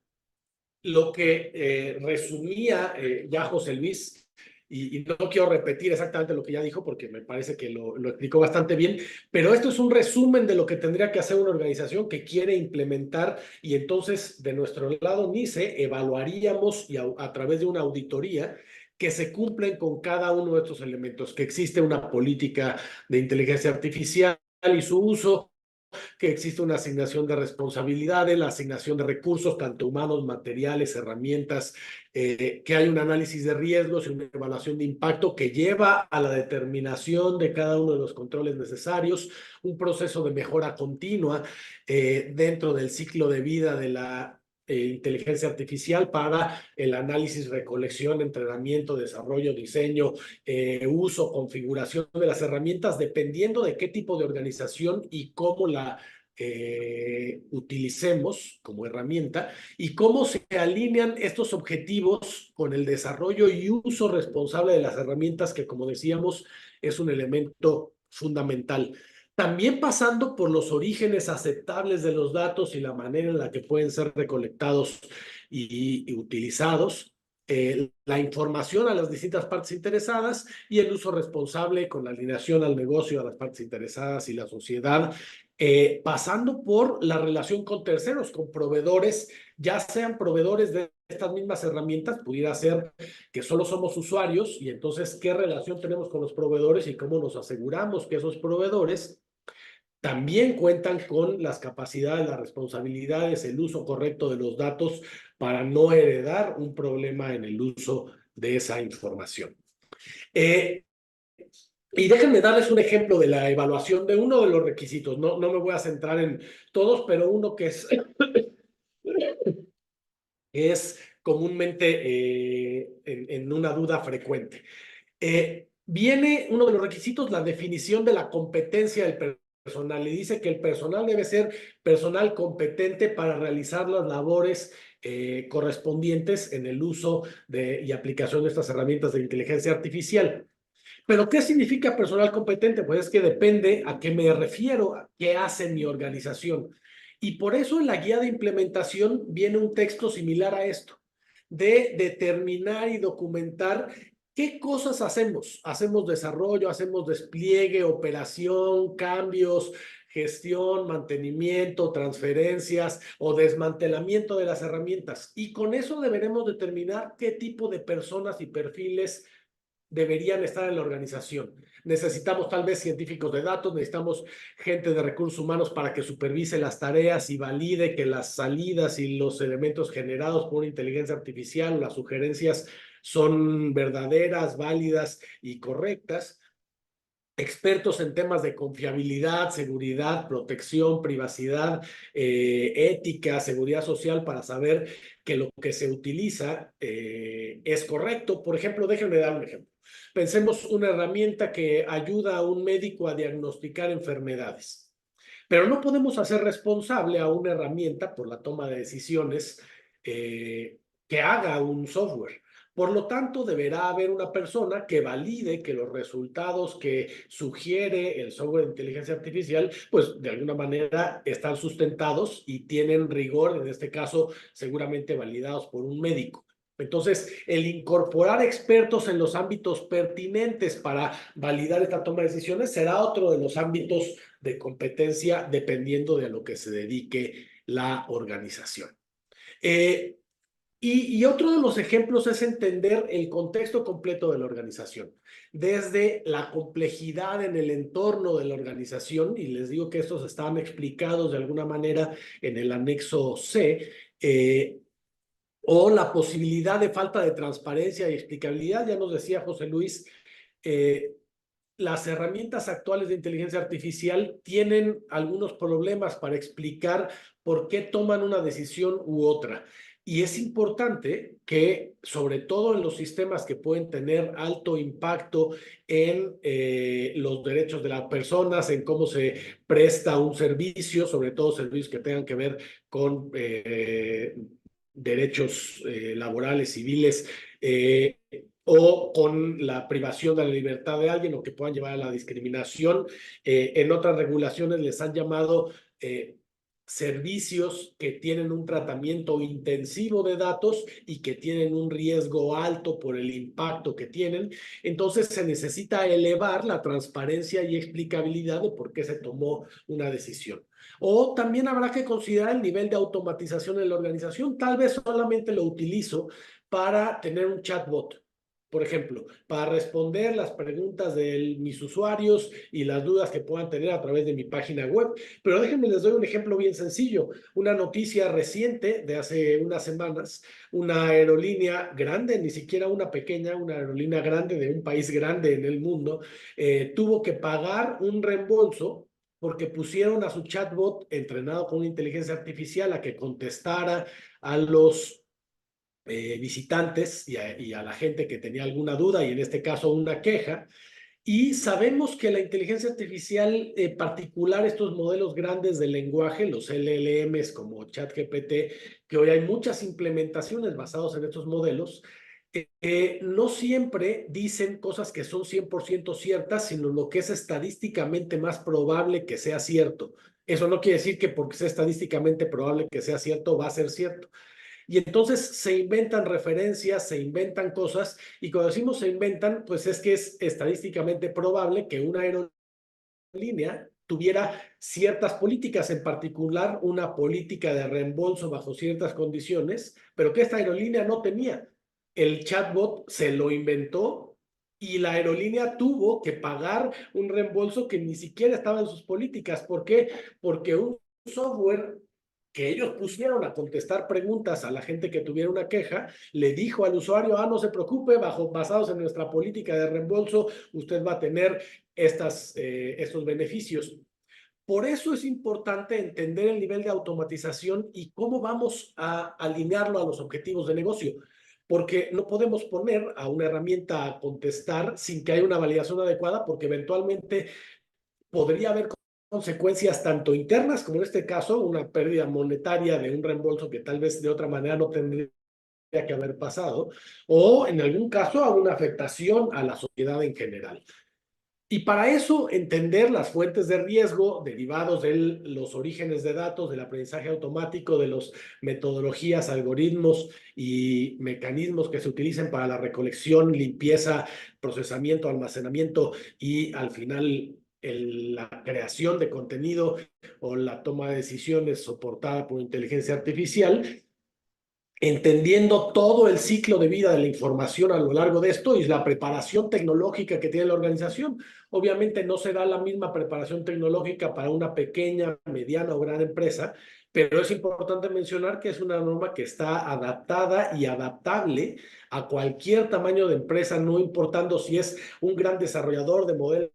lo que resumía ya José Luis, y no quiero repetir exactamente lo que ya dijo porque me parece que lo explicó bastante bien, pero esto es un resumen de lo que tendría que hacer una organización que quiere implementar, y entonces de nuestro lado NICE evaluaríamos y a través de una auditoría que se cumplen con cada uno de estos elementos, que existe una política de inteligencia artificial y su uso, que existe una asignación de responsabilidades, la asignación de recursos, tanto humanos, materiales, herramientas, que hay un análisis de riesgos y una evaluación de impacto que lleva a la determinación de cada uno de los controles necesarios, un proceso de mejora continua dentro del ciclo de vida de la inteligencia artificial para el análisis, recolección, entrenamiento, desarrollo, diseño, uso, configuración de las herramientas, dependiendo de qué tipo de organización y cómo la utilicemos como herramienta, y cómo se alinean estos objetivos con el desarrollo y uso responsable de las herramientas, que, como decíamos, es un elemento fundamental. También pasando por los orígenes aceptables de los datos y la manera en la que pueden ser recolectados y utilizados, la información a las distintas partes interesadas y el uso responsable con la alineación al negocio, a las partes interesadas y la sociedad, pasando por la relación con terceros, con proveedores, ya sean proveedores de estas mismas herramientas, pudiera ser que solo somos usuarios, y entonces qué relación tenemos con los proveedores y cómo nos aseguramos que esos proveedores también cuentan con las capacidades, las responsabilidades, el uso correcto de los datos para no heredar un problema en el uso de esa información. Y déjenme darles un ejemplo de la evaluación de uno de los requisitos. No me voy a centrar en todos, pero uno que es comúnmente en una duda frecuente. Viene uno de los requisitos, la definición de la competencia del personal, y dice que el personal debe ser personal competente para realizar las labores correspondientes en el uso y aplicación de estas herramientas de inteligencia artificial. ¿Pero qué significa personal competente? Pues es que depende a qué me refiero, a qué hace mi organización. Y por eso en la guía de implementación viene un texto similar a esto, de determinar y documentar qué cosas hacemos. Hacemos desarrollo, hacemos despliegue, operación, cambios, gestión, mantenimiento, transferencias o desmantelamiento de las herramientas. Y con eso deberemos determinar qué tipo de personas y perfiles deberían estar en la organización. Necesitamos tal vez científicos de datos, necesitamos gente de recursos humanos para que supervise las tareas y valide que las salidas y los elementos generados por una inteligencia artificial, las sugerencias, son verdaderas, válidas y correctas. Expertos en temas de confiabilidad, seguridad, protección, privacidad, ética, seguridad social, para saber que lo que se utiliza es correcto. Por ejemplo, déjenme dar un ejemplo. Pensemos una herramienta que ayuda a un médico a diagnosticar enfermedades, pero no podemos hacer responsable a una herramienta por la toma de decisiones que haga un software. Por lo tanto, deberá haber una persona que valide que los resultados que sugiere el software de inteligencia artificial, pues de alguna manera están sustentados y tienen rigor, en este caso seguramente validados por un médico. Entonces, el incorporar expertos en los ámbitos pertinentes para validar esta toma de decisiones será otro de los ámbitos de competencia, dependiendo de a lo que se dedique la organización. Y otro de los ejemplos es entender el contexto completo de la organización, desde la complejidad en el entorno de la organización, y les digo que estos están explicados de alguna manera en el anexo C, o la posibilidad de falta de transparencia y explicabilidad. Ya nos decía José Luis, las herramientas actuales de inteligencia artificial tienen algunos problemas para explicar por qué toman una decisión u otra. Y es importante que, sobre todo en los sistemas que pueden tener alto impacto en los derechos de las personas, en cómo se presta un servicio, sobre todo servicios que tengan que ver con derechos laborales, civiles, o con la privación de la libertad de alguien, o que puedan llevar a la discriminación. En otras regulaciones les han llamado servicios que tienen un tratamiento intensivo de datos y que tienen un riesgo alto por el impacto que tienen. Entonces se necesita elevar la transparencia y explicabilidad de por qué se tomó una decisión. O también habrá que considerar el nivel de automatización en la organización. Tal vez solamente lo utilizo para tener un chatbot, por ejemplo, para responder las preguntas de mis usuarios y las dudas que puedan tener a través de mi página web. Pero déjenme les doy un ejemplo bien sencillo. Una noticia reciente de hace unas semanas, una aerolínea grande, ni siquiera una pequeña, una aerolínea grande de un país grande en el mundo, tuvo que pagar un reembolso porque pusieron a su chatbot entrenado con una inteligencia artificial a que contestara a los visitantes y a la gente que tenía alguna duda y en este caso una queja. Y sabemos que la inteligencia artificial, en particular estos modelos grandes de lenguaje, los LLMs como ChatGPT, que hoy hay muchas implementaciones basadas en estos modelos, no siempre dicen cosas que son 100% ciertas, sino lo que es estadísticamente más probable que sea cierto. Eso no quiere decir que porque sea estadísticamente probable que sea cierto, va a ser cierto. Y entonces se inventan referencias, se inventan cosas, y cuando decimos se inventan, pues es que es estadísticamente probable que una aerolínea tuviera ciertas políticas, en particular una política de reembolso bajo ciertas condiciones, pero que esta aerolínea no tenía. El chatbot se lo inventó y la aerolínea tuvo que pagar un reembolso que ni siquiera estaba en sus políticas. ¿Por qué? Porque un software que ellos pusieron a contestar preguntas a la gente que tuviera una queja, le dijo al usuario, no se preocupe, basados en nuestra política de reembolso, usted va a tener estos beneficios. Por eso es importante entender el nivel de automatización y cómo vamos a alinearlo a los objetivos de negocio, porque no podemos poner a una herramienta a contestar sin que haya una validación adecuada, porque eventualmente podría haber consecuencias tanto internas como en este caso una pérdida monetaria de un reembolso que tal vez de otra manera no tendría que haber pasado, o en algún caso a una afectación a la sociedad en general. Y para eso, entender las fuentes de riesgo derivados de los orígenes de datos, del aprendizaje automático, de las metodologías, algoritmos y mecanismos que se utilicen para la recolección, limpieza, procesamiento, almacenamiento y al final la creación de contenido o la toma de decisiones soportada por inteligencia artificial, entendiendo todo el ciclo de vida de la información a lo largo de esto y la preparación tecnológica que tiene la organización. Obviamente no será la misma preparación tecnológica para una pequeña, mediana o gran empresa, pero es importante mencionar que es una norma que está adaptada y adaptable a cualquier tamaño de empresa, no importando si es un gran desarrollador de modelos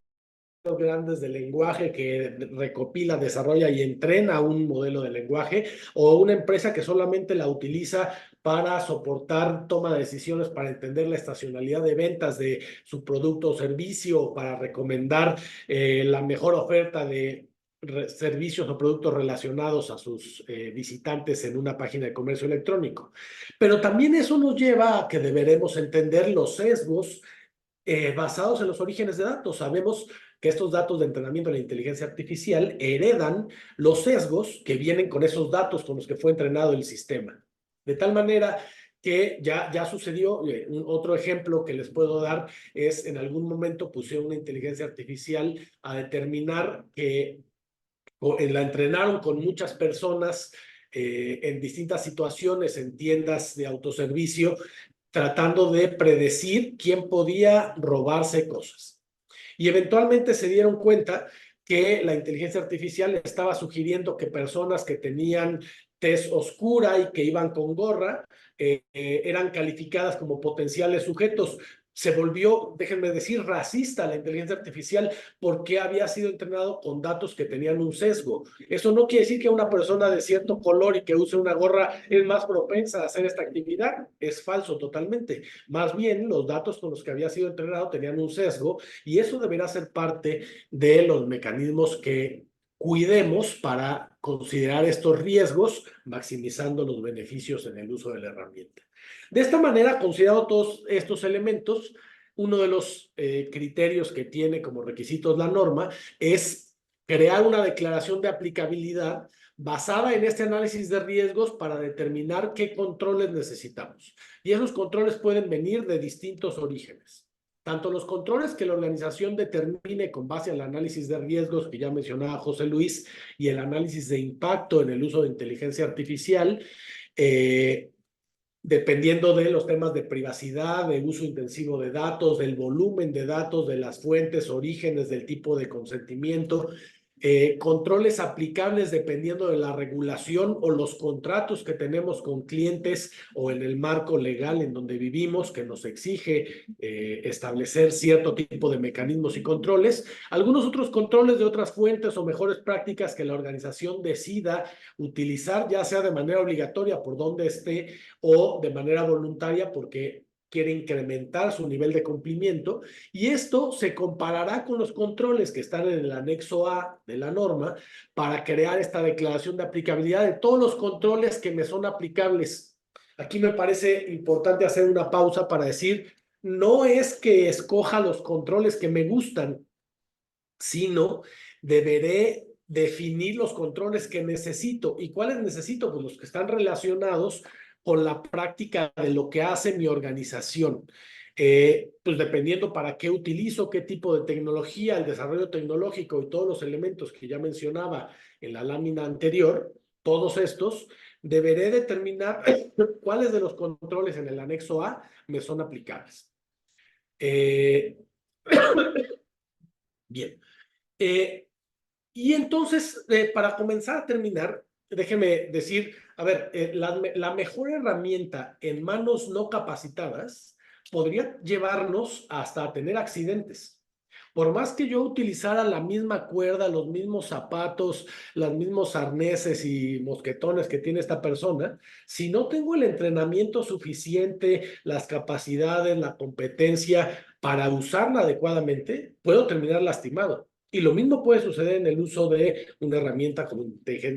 grandes de lenguaje que recopila, desarrolla y entrena un modelo de lenguaje, o una empresa que solamente la utiliza para soportar toma de decisiones, para entender la estacionalidad de ventas de su producto o servicio, para recomendar la mejor oferta de servicios o productos relacionados a sus visitantes en una página de comercio electrónico. Pero también eso nos lleva a que deberemos entender los sesgos basados en los orígenes de datos. Sabemos que estos datos de entrenamiento de la inteligencia artificial heredan los sesgos que vienen con esos datos con los que fue entrenado el sistema. De tal manera que ya sucedió, otro ejemplo que les puedo dar es en algún momento pusieron una inteligencia artificial a determinar que la entrenaron con muchas personas en distintas situaciones, en tiendas de autoservicio, tratando de predecir quién podía robarse cosas. Y eventualmente se dieron cuenta que la inteligencia artificial estaba sugiriendo que personas que tenían tez oscura y que iban con gorra eran calificadas como potenciales sujetos. Se volvió, déjenme decir, racista la inteligencia artificial porque había sido entrenado con datos que tenían un sesgo. Eso no quiere decir que una persona de cierto color y que use una gorra es más propensa a hacer esta actividad. Es falso totalmente. Más bien, los datos con los que había sido entrenado tenían un sesgo y eso deberá ser parte de los mecanismos que cuidemos para considerar estos riesgos, maximizando los beneficios en el uso de la herramienta. De esta manera, considerando todos estos elementos, uno de los criterios que tiene como requisitos la norma es crear una declaración de aplicabilidad basada en este análisis de riesgos para determinar qué controles necesitamos. Y esos controles pueden venir de distintos orígenes. Tanto los controles que la organización determine con base al análisis de riesgos que ya mencionaba José Luis y el análisis de impacto en el uso de inteligencia artificial, dependiendo de los temas de privacidad, de uso intensivo de datos, del volumen de datos, de las fuentes, orígenes, del tipo de consentimiento, controles aplicables dependiendo de la regulación o los contratos que tenemos con clientes o en el marco legal en donde vivimos que nos exige establecer cierto tipo de mecanismos y controles. Algunos otros controles de otras fuentes o mejores prácticas que la organización decida utilizar, ya sea de manera obligatoria por donde esté o de manera voluntaria porque quiere incrementar su nivel de cumplimiento, y esto se comparará con los controles que están en el anexo A de la norma para crear esta declaración de aplicabilidad de todos los controles que me son aplicables. Aquí me parece importante hacer una pausa para decir, no es que escoja los controles que me gustan, sino deberé definir los controles que necesito. ¿Y cuáles necesito? Pues los que están relacionados con la práctica de lo que hace mi organización. Pues dependiendo para qué utilizo, qué tipo de tecnología, el desarrollo tecnológico y todos los elementos que ya mencionaba en la lámina anterior, todos estos, deberé determinar cuáles de los controles en el anexo A me son aplicables. Bien. Y entonces, para comenzar a terminar, déjeme decir, a ver, la mejor herramienta en manos no capacitadas podría llevarnos hasta tener accidentes. Por más que yo utilizara la misma cuerda, los mismos zapatos, los mismos arneses y mosquetones que tiene esta persona, si no tengo el entrenamiento suficiente, las capacidades, la competencia para usarla adecuadamente, puedo terminar lastimado. Y lo mismo puede suceder en el uso de una herramienta como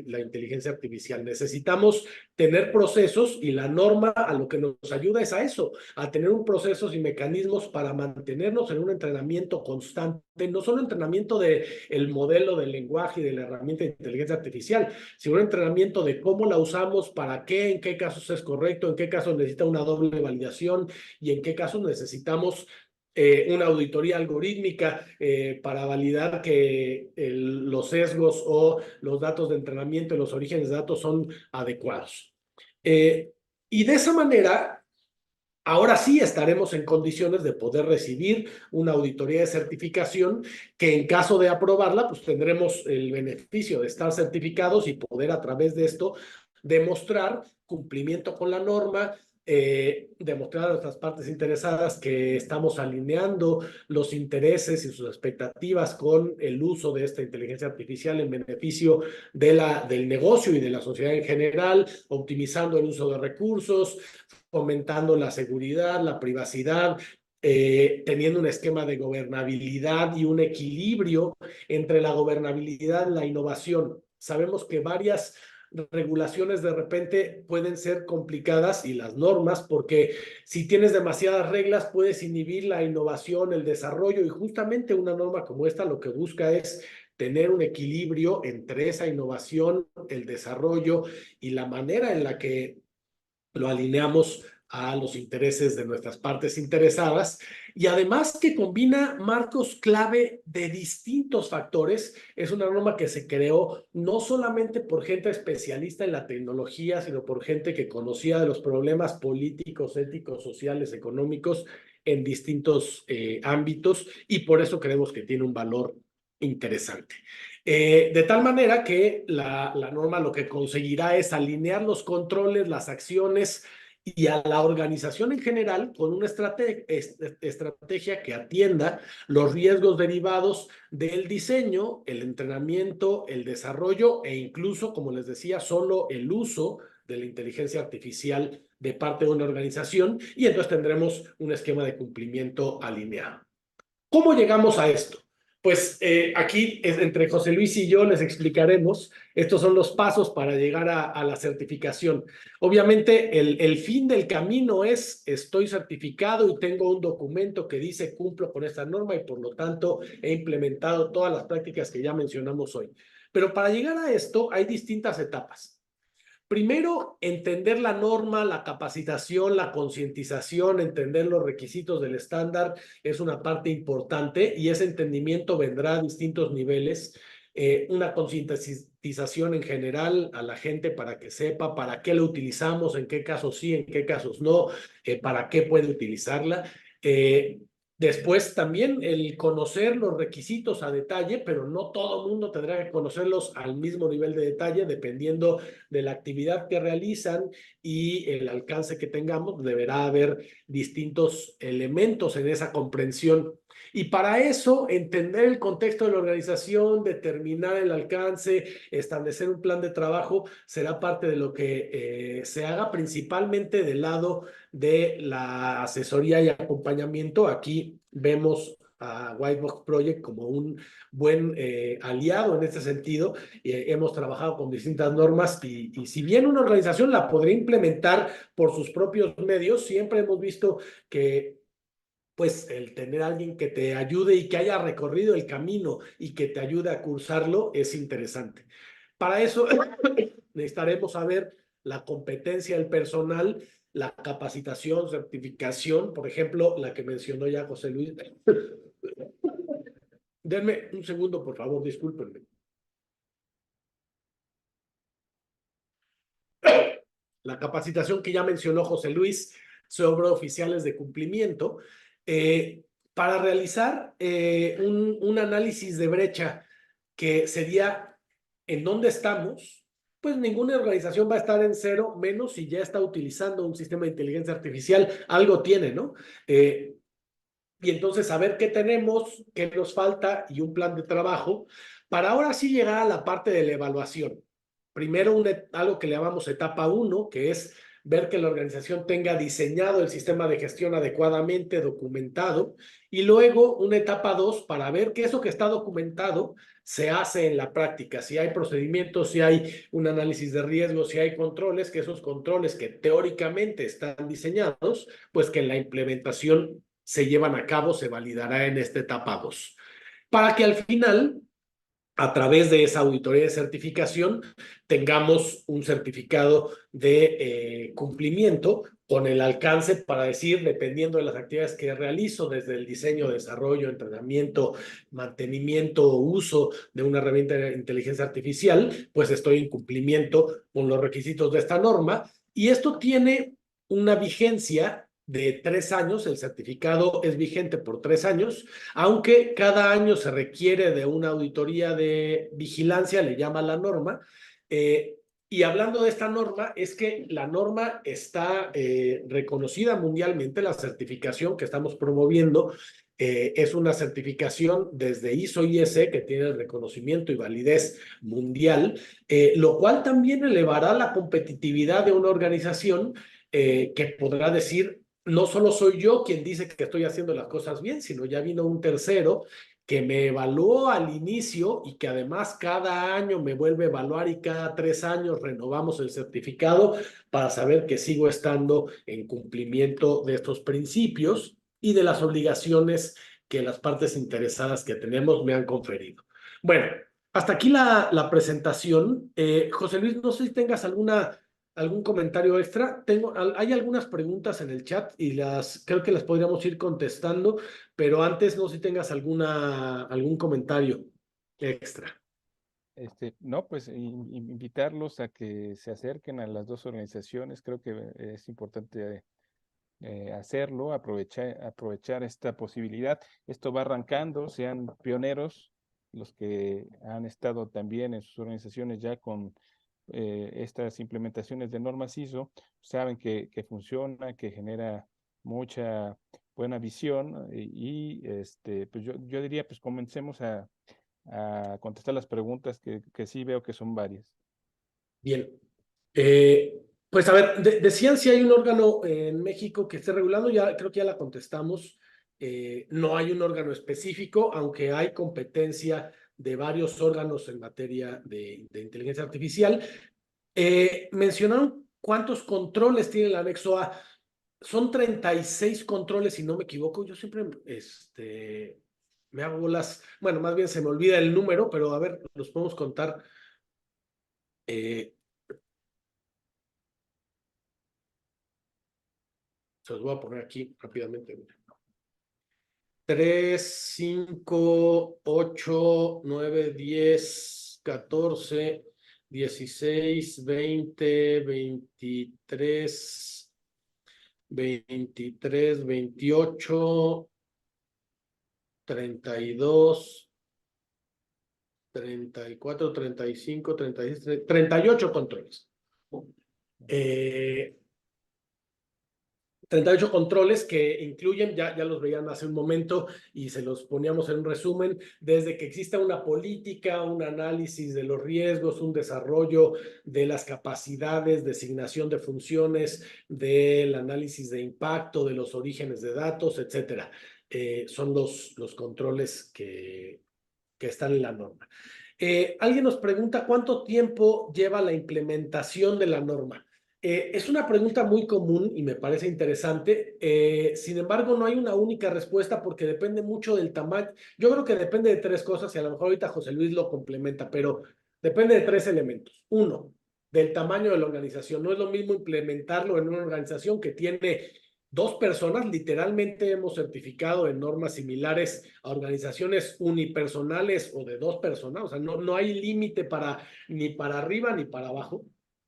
la inteligencia artificial. Necesitamos tener procesos y la norma a lo que nos ayuda es a eso, a tener un procesos y mecanismos para mantenernos en un entrenamiento constante, no solo entrenamiento del modelo del lenguaje y de la herramienta de inteligencia artificial, sino un entrenamiento de cómo la usamos, para qué, en qué casos es correcto, en qué casos necesita una doble validación y en qué casos necesitamos una auditoría algorítmica para validar que los sesgos o los datos de entrenamiento y los orígenes de datos son adecuados. Y de esa manera, ahora sí estaremos en condiciones de poder recibir una auditoría de certificación que en caso de aprobarla, pues tendremos el beneficio de estar certificados y poder a través de esto demostrar cumplimiento con la norma, demostrar a nuestras partes interesadas que estamos alineando los intereses y sus expectativas con el uso de esta inteligencia artificial en beneficio del negocio y de la sociedad en general, optimizando el uso de recursos, fomentando la seguridad, la privacidad, teniendo un esquema de gobernabilidad y un equilibrio entre la gobernabilidad y la innovación. Sabemos que varias regulaciones de repente pueden ser complicadas y las normas, porque si tienes demasiadas reglas puedes inhibir la innovación, el desarrollo, y justamente una norma como esta lo que busca es tener un equilibrio entre esa innovación, el desarrollo y la manera en la que lo alineamos a los intereses de nuestras partes interesadas, y además que combina marcos clave de distintos factores. Es una norma que se creó no solamente por gente especialista en la tecnología, sino por gente que conocía de los problemas políticos, éticos, sociales, económicos en distintos ámbitos, y por eso creemos que tiene un valor interesante. De tal manera que la norma lo que conseguirá es alinear los controles, las acciones y a la organización en general con una estrategia que atienda los riesgos derivados del diseño, el entrenamiento, el desarrollo e incluso, como les decía, solo el uso de la inteligencia artificial de parte de una organización, y entonces tendremos un esquema de cumplimiento alineado. ¿Cómo llegamos a esto? Pues aquí entre José Luis y yo les explicaremos, estos son los pasos para llegar a la certificación. Obviamente el fin del camino es estoy certificado y tengo un documento que dice cumplo con esta norma y por lo tanto he implementado todas las prácticas que ya mencionamos hoy. Pero para llegar a esto hay distintas etapas. Primero, entender la norma, la capacitación, la concientización, entender los requisitos del estándar es una parte importante y ese entendimiento vendrá a distintos niveles. Una concientización en general a la gente para que sepa para qué lo utilizamos, en qué casos sí, en qué casos no, para qué puede utilizarla. Después también el conocer los requisitos a detalle, pero no todo el mundo tendrá que conocerlos al mismo nivel de detalle, dependiendo de la actividad que realizan y el alcance que tengamos. Deberá haber distintos elementos en esa comprensión. Y para eso, entender el contexto de la organización, determinar el alcance, establecer un plan de trabajo, será parte de lo que se haga principalmente del lado de la asesoría y acompañamiento. Aquí vemos a Whitebox Project como un buen aliado en este sentido. Hemos trabajado con distintas normas y si bien una organización la podría implementar por sus propios medios, siempre hemos visto que pues el tener a alguien que te ayude y que haya recorrido el camino y que te ayude a cursarlo es interesante. Para eso necesitaremos saber la competencia del personal, la capacitación, certificación, por ejemplo, la que mencionó ya José Luis. Denme un segundo, por favor, discúlpenme. La capacitación que ya mencionó José Luis sobre oficiales de cumplimiento, para realizar un análisis de brecha que sería en dónde estamos, pues ninguna organización va a estar en cero, menos si ya está utilizando un sistema de inteligencia artificial, algo tiene, ¿no? Y entonces saber qué tenemos, qué nos falta y un plan de trabajo para ahora sí llegar a la parte de la evaluación. Primero, algo que le llamamos etapa 1, que es ver que la organización tenga diseñado el sistema de gestión adecuadamente documentado, y luego una etapa 2 para ver que eso que está documentado se hace en la práctica, si hay procedimientos, si hay un análisis de riesgo, si hay controles, que esos controles que teóricamente están diseñados, pues que en la implementación se llevan a cabo, se validará en esta etapa 2, para que al final, a través de esa auditoría de certificación, tengamos un certificado de cumplimiento con el alcance para decir, dependiendo de las actividades que realizo, desde el diseño, desarrollo, entrenamiento, mantenimiento o uso de una herramienta de inteligencia artificial, pues estoy en cumplimiento con los requisitos de esta norma. Y esto tiene una vigencia de 3 años, el certificado es vigente por 3 años, aunque cada año se requiere de una auditoría de vigilancia, le llama la norma. Y hablando de esta norma, es que la norma está reconocida mundialmente, la certificación que estamos promoviendo es una certificación desde ISO IEC que tiene el reconocimiento y validez mundial, lo cual también elevará la competitividad de una organización que podrá decir, no solo soy yo quien dice que estoy haciendo las cosas bien, sino ya vino un tercero que me evaluó al inicio y que además cada año me vuelve a evaluar y cada 3 años renovamos el certificado para saber que sigo estando en cumplimiento de estos principios y de las obligaciones que las partes interesadas que tenemos me han conferido. Bueno, hasta aquí la presentación. José Luis, no sé si tengas algún comentario extra. Hay algunas preguntas en el chat y creo que las podríamos ir contestando, pero antes no sé si tengas algún comentario extra. No, pues invitarlos a que se acerquen a las dos organizaciones. Creo que es importante hacerlo, aprovechar esta posibilidad. Esto va arrancando, sean pioneros los que han estado también en sus organizaciones ya con estas implementaciones de normas ISO, saben que funciona, que genera mucha buena visión pues yo diría, pues comencemos a contestar las preguntas que sí veo que son varias. Bien. Pues a ver, decían si hay un órgano en México que esté regulando, ya creo que ya la contestamos. No hay un órgano específico, aunque hay competencia de varios órganos en materia de inteligencia artificial. Mencionaron cuántos controles tiene el anexo A. Son 36 controles, si no me equivoco. Yo siempre me hago bueno, más bien se me olvida el número, pero a ver, los podemos contar. Se los voy a poner aquí rápidamente. 3, 5, 8, 9, 10, 14, 16, 20, 23, 23, 28, 32, 34, 35, 36, 38 controles. 38 controles que incluyen, ya los veían hace un momento y se los poníamos en un resumen, desde que exista una política, un análisis de los riesgos, un desarrollo de las capacidades, designación de funciones, del análisis de impacto, de los orígenes de datos, etcétera. Son los controles que están en la norma. Alguien nos pregunta cuánto tiempo lleva la implementación de la norma. Es una pregunta muy común y me parece interesante. Sin embargo, no hay una única respuesta porque depende mucho del tamaño. Yo creo que depende de tres cosas y a lo mejor ahorita José Luis lo complementa, pero depende de tres elementos. Uno, del tamaño de la organización. No es lo mismo implementarlo en una organización que tiene 2 personas. Literalmente hemos certificado en normas similares a organizaciones unipersonales o de 2 personas. O sea, no hay límite ni para arriba ni para abajo.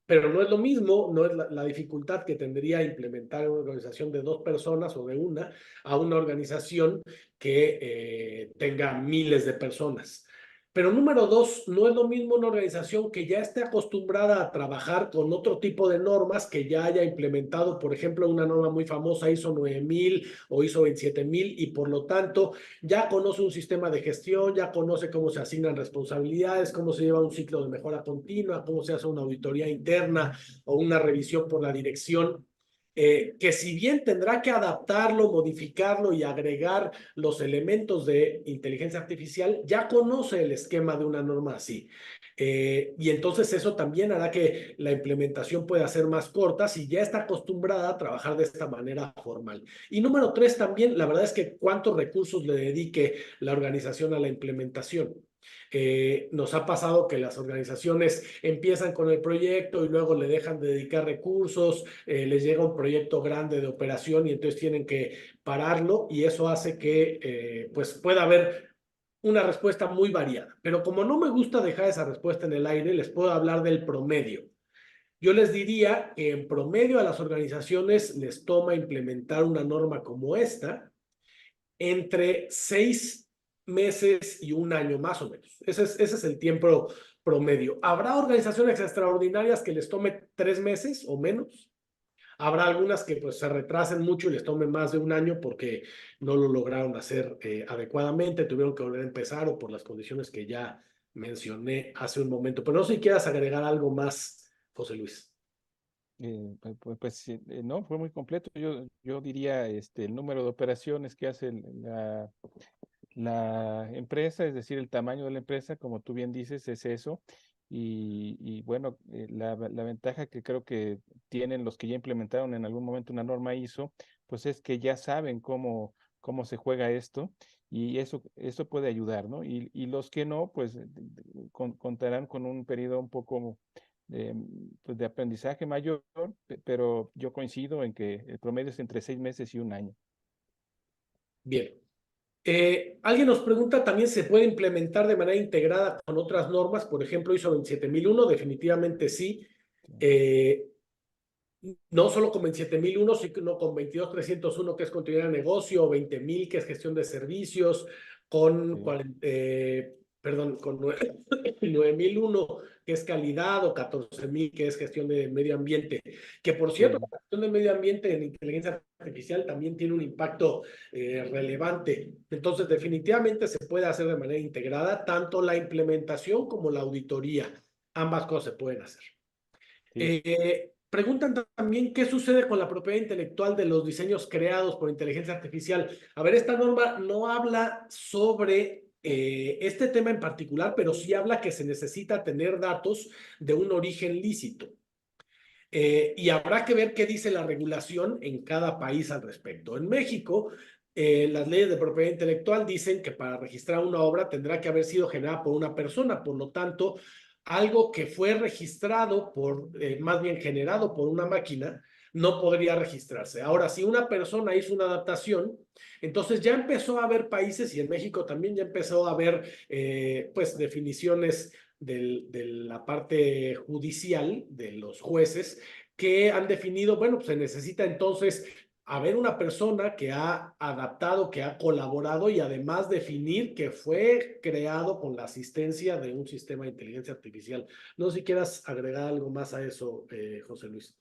Pero no es lo mismo, no es la dificultad que tendría implementar una organización de 2 personas o de una a una organización que tenga miles de personas. Pero número dos, no es lo mismo una organización que ya esté acostumbrada a trabajar con otro tipo de normas, que ya haya implementado, por ejemplo, una norma muy famosa, ISO 9000 o ISO 27000, y por lo tanto ya conoce un sistema de gestión, ya conoce cómo se asignan responsabilidades, cómo se lleva un ciclo de mejora continua, cómo se hace una auditoría interna o una revisión por la dirección. Que si bien tendrá que adaptarlo, modificarlo y agregar los elementos de inteligencia artificial, ya conoce el esquema de una norma así. Y entonces eso también hará que la implementación pueda ser más corta si ya está acostumbrada a trabajar de esta manera formal. Y número tres también, la verdad es que cuántos recursos le dedique la organización a la implementación. Nos ha pasado que las organizaciones empiezan con el proyecto y luego le dejan de dedicar recursos, les llega un proyecto grande de operación y entonces tienen que pararlo, y eso hace que pues pueda haber una respuesta muy variada. Pero como no me gusta dejar esa respuesta en el aire, les puedo hablar del promedio. Yo les diría que en promedio a las organizaciones les toma implementar una norma como esta entre 6 meses y un año, más o menos. Ese es el tiempo promedio. Habrá organizaciones extraordinarias que les tome 3 meses o menos. Habrá algunas que pues se retrasen mucho y les tome más de un año porque no lo lograron hacer adecuadamente, tuvieron que volver a empezar o por las condiciones que ya mencioné hace un momento. Pero no sé si quieras agregar algo más, José Luis. No, fue muy completo. Yo diría el número de operaciones que hace la empresa, es decir, el tamaño de la empresa, como tú bien dices, es eso. Y bueno, la ventaja que creo que tienen los que ya implementaron en algún momento una norma ISO, pues es que ya saben cómo se juega esto, y eso puede ayudar, ¿no? Y los que no, pues contarán con un periodo un poco pues de aprendizaje mayor, pero yo coincido en que el promedio es entre 6 meses y un año. Bien. Alguien nos pregunta, ¿también se puede implementar de manera integrada con otras normas? Por ejemplo, ISO 27001, definitivamente sí. No solo con 27001, sino con 22301, que es continuidad de negocio, 20000, que es gestión de servicios, con, con 9001, que es calidad, o 14000, que es gestión de medio ambiente. Que por cierto, Sí. la gestión de medio ambiente en inteligencia artificial también tiene un impacto relevante. Entonces, definitivamente se puede hacer de manera integrada, tanto la implementación como la auditoría. Ambas cosas se pueden hacer. Sí. Preguntan también qué sucede con la propiedad intelectual de los diseños creados por inteligencia artificial. A ver, esta norma no habla sobre este tema en particular, pero sí habla que se necesita tener datos de un origen lícito. Y habrá que ver qué dice la regulación en cada país al respecto. En México, las leyes de propiedad intelectual dicen que para registrar una obra tendrá que haber sido generada por una persona, por lo tanto, algo que fue registrado más bien generado por una máquina, no podría registrarse. Ahora, si una persona hizo una adaptación, entonces ya empezó a haber países, y en México también ya empezó a haber pues definiciones de la parte judicial, de los jueces, que han definido, bueno, pues se necesita entonces haber una persona que ha adaptado, que ha colaborado y además definir que fue creado con la asistencia de un sistema de inteligencia artificial. No sé si quieras agregar algo más a eso, José Luis.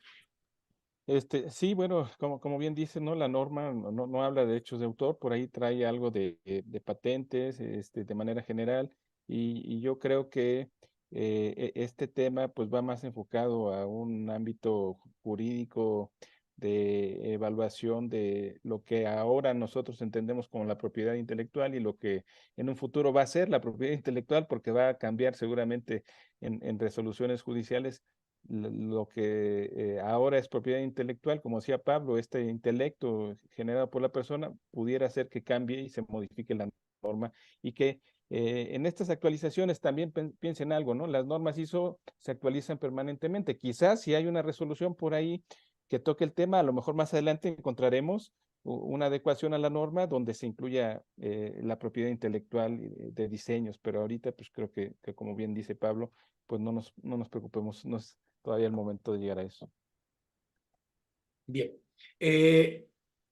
Sí, bueno, como bien dice, ¿no? La norma no habla de derechos de autor, por ahí trae algo de patentes, de manera general, y yo creo que este tema pues va más enfocado a un ámbito jurídico de evaluación de lo que ahora nosotros entendemos como la propiedad intelectual y lo que en un futuro va a ser la propiedad intelectual, porque va a cambiar seguramente en resoluciones judiciales lo que ahora es propiedad intelectual, como decía Pablo, este intelecto generado por la persona pudiera hacer que cambie y se modifique la norma y que en estas actualizaciones también piensen algo, ¿no? Las normas ISO se actualizan permanentemente. Quizás si hay una resolución por ahí que toque el tema, a lo mejor más adelante encontraremos una adecuación a la norma donde se incluya la propiedad intelectual de diseños, pero ahorita pues creo que como bien dice Pablo, pues no nos preocupemos, no es todavía el momento de llegar a eso. Bien.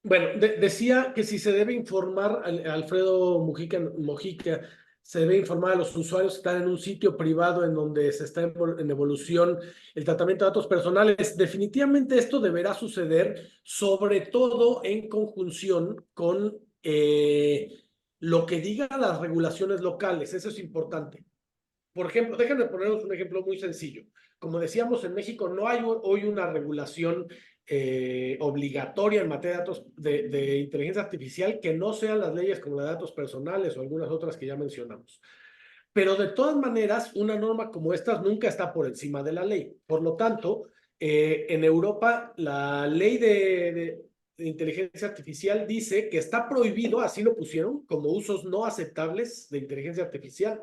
Bueno, decía que si se debe informar, Alfredo Mojica, se debe informar a los usuarios que están en un sitio privado en donde se está en evolución el tratamiento de datos personales. Definitivamente esto deberá suceder, sobre todo en conjunción con lo que digan las regulaciones locales. Eso es importante. Por ejemplo, déjenme ponernos un ejemplo muy sencillo. Como decíamos, en México no hay hoy una regulación obligatoria en materia de datos de inteligencia artificial que no sean las leyes como la de datos personales o algunas otras que ya mencionamos. Pero de todas maneras, una norma como esta nunca está por encima de la ley. Por lo tanto, en Europa, la ley de inteligencia artificial dice que está prohibido, así lo pusieron, como usos no aceptables de inteligencia artificial,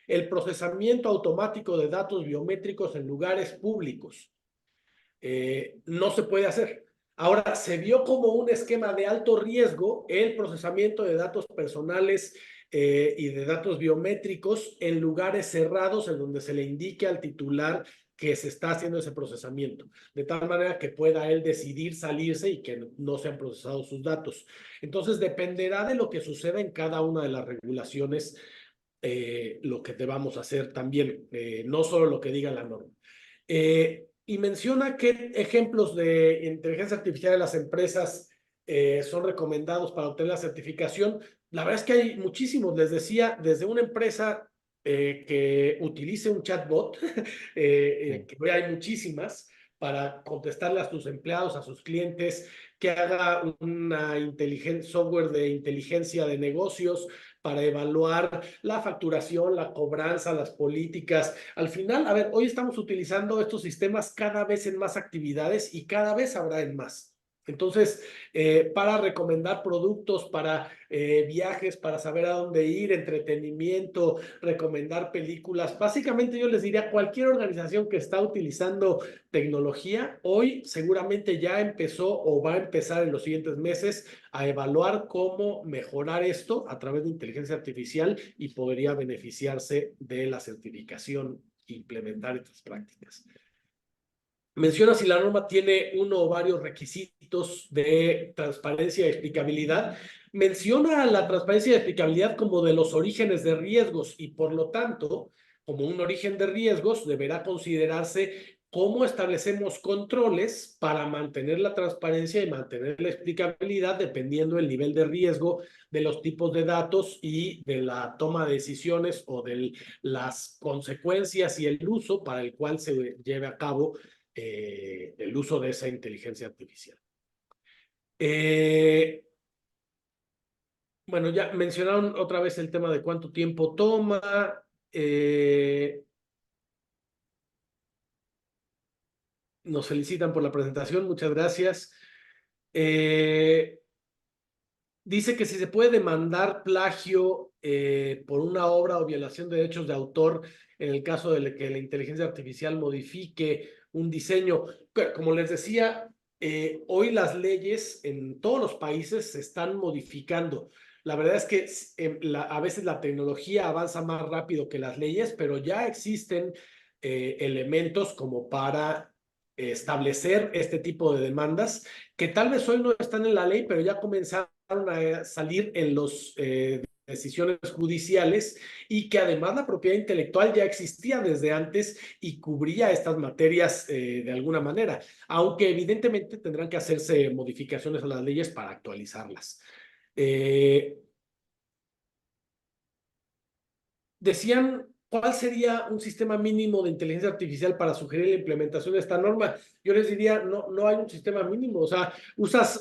el procesamiento automático de datos biométricos en lugares públicos. No se puede hacer. Ahora, se vio como un esquema de alto riesgo el procesamiento de datos personales y de datos biométricos en lugares cerrados en donde se le indique al titular que se está haciendo ese procesamiento, de tal manera que pueda él decidir salirse y que no sean procesados sus datos. Entonces, dependerá de lo que suceda en cada una de las regulaciones lo que debamos hacer también, no solo lo que diga la norma. Y menciona qué ejemplos de inteligencia artificial de las empresas son recomendados para obtener la certificación. La verdad es que hay muchísimos, les decía, desde una empresa que utilice un chatbot, que hoy hay muchísimas, para contestarle a sus empleados, a sus clientes, que haga una software de inteligencia de negocios para evaluar la facturación, la cobranza, las políticas. Al final, a ver, hoy estamos utilizando estos sistemas cada vez en más actividades y cada vez habrá en más. Entonces, para recomendar productos, para viajes, para saber a dónde ir, entretenimiento, recomendar películas, básicamente yo les diría, cualquier organización que está utilizando tecnología, hoy seguramente ya empezó o va a empezar en los siguientes meses a evaluar cómo mejorar esto a través de inteligencia artificial y podría beneficiarse de la certificación e implementar estas prácticas. Menciona si la norma tiene uno o varios requisitos de transparencia y explicabilidad. Menciona la transparencia y explicabilidad como de los orígenes de riesgos y por lo tanto, como un origen de riesgos, deberá considerarse cómo establecemos controles para mantener la transparencia y mantener la explicabilidad dependiendo del nivel de riesgo de los tipos de datos y de la toma de decisiones o de las consecuencias y el uso para el cual se lleve a cabo el uso de esa inteligencia artificial. Bueno, ya mencionaron otra vez el tema de cuánto tiempo toma. Nos felicitan por la presentación, muchas gracias. Dice que si se puede demandar plagio por una obra o violación de derechos de autor en el caso de que la inteligencia artificial modifique un diseño. Como les decía, hoy las leyes en todos los países se están modificando. La verdad es que a veces la tecnología avanza más rápido que las leyes, pero ya existen elementos como para establecer este tipo de demandas que tal vez hoy no están en la ley, pero ya comenzaron a salir en las decisiones judiciales y que además la propiedad intelectual ya existía desde antes y cubría estas materias de alguna manera, aunque evidentemente tendrán que hacerse modificaciones a las leyes para actualizarlas. Decían, ¿cuál sería un sistema mínimo de inteligencia artificial para sugerir la implementación de esta norma? Yo les diría, no hay un sistema mínimo. O sea,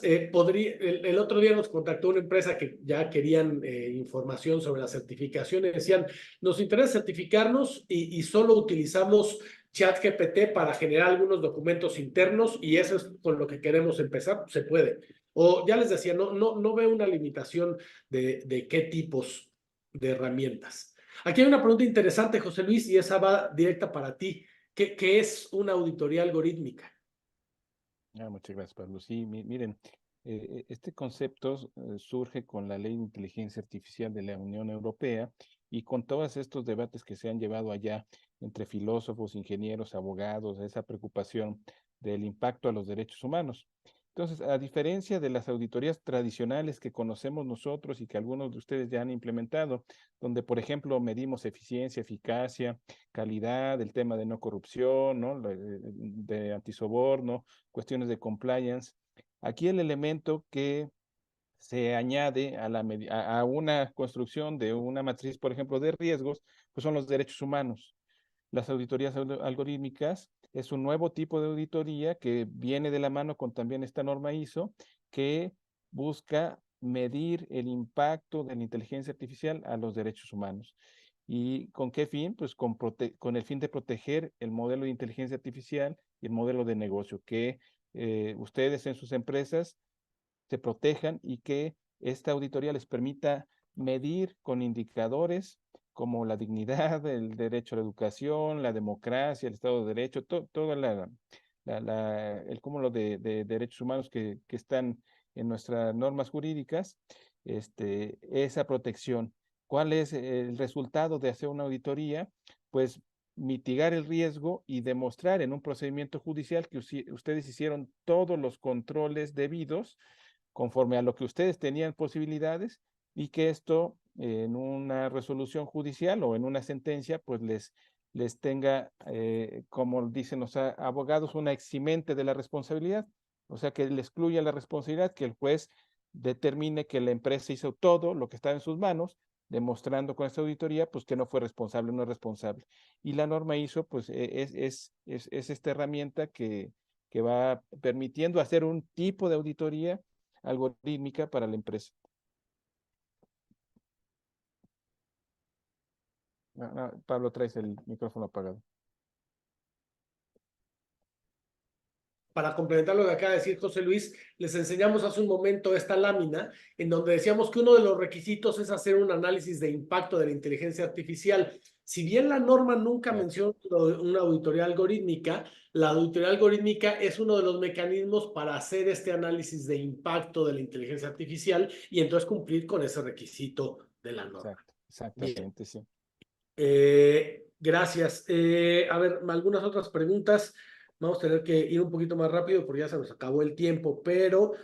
el otro día nos contactó una empresa que ya querían información sobre las certificaciones. Decían, nos interesa certificarnos y solo utilizamos ChatGPT para generar algunos documentos internos y eso es con lo que queremos empezar. Se puede. O ya les decía, no veo una limitación de qué tipos de herramientas. Aquí hay una pregunta interesante, José Luis, y esa va directa para ti. ¿Qué es una auditoría algorítmica? Muchas gracias, Pablo. Sí, miren, este concepto surge con la Ley de Inteligencia Artificial de la Unión Europea y con todos estos debates que se han llevado allá entre filósofos, ingenieros, abogados, esa preocupación del impacto a los derechos humanos. Entonces, a diferencia de las auditorías tradicionales que conocemos nosotros y que algunos de ustedes ya han implementado, donde, por ejemplo, medimos eficiencia, eficacia, calidad, el tema de no corrupción, ¿no? De antisoborno, cuestiones de compliance. Aquí el elemento que se añade a una construcción de una matriz, por ejemplo, de riesgos, pues son los derechos humanos. Las auditorías algorítmicas es un nuevo tipo de auditoría que viene de la mano con también esta norma ISO que busca medir el impacto de la inteligencia artificial a los derechos humanos. ¿Y con qué fin? Pues con el fin de proteger el modelo de inteligencia artificial y el modelo de negocio, que ustedes en sus empresas se protejan y que esta auditoría les permita medir con indicadores como la dignidad, el derecho a la educación, la democracia, el Estado de Derecho, todo el cúmulo de derechos humanos que están en nuestras normas jurídicas, esa protección. ¿Cuál es el resultado de hacer una auditoría? Pues mitigar el riesgo y demostrar en un procedimiento judicial que ustedes hicieron todos los controles debidos conforme a lo que ustedes tenían posibilidades y que esto en una resolución judicial o en una sentencia pues les tenga, como dicen los abogados, una eximente de la responsabilidad, o sea que le excluya la responsabilidad, que el juez determine que la empresa hizo todo lo que estaba en sus manos, demostrando con esta auditoría pues que no fue responsable, no es responsable. Y la norma ISO pues es esta herramienta que va permitiendo hacer un tipo de auditoría algorítmica para la empresa. Pablo, traes el micrófono apagado. Para complementar lo que acaba de decir José Luis, les enseñamos hace un momento esta lámina en donde decíamos que uno de los requisitos es hacer un análisis de impacto de la inteligencia artificial. Si bien la norma nunca menciona una auditoría algorítmica, la auditoría algorítmica es uno de los mecanismos para hacer este análisis de impacto de la inteligencia artificial y entonces cumplir con ese requisito de la norma. Exactamente, sí. Gracias. A ver, algunas otras preguntas. Vamos a tener que ir un poquito más rápido porque ya se nos acabó el tiempo, pero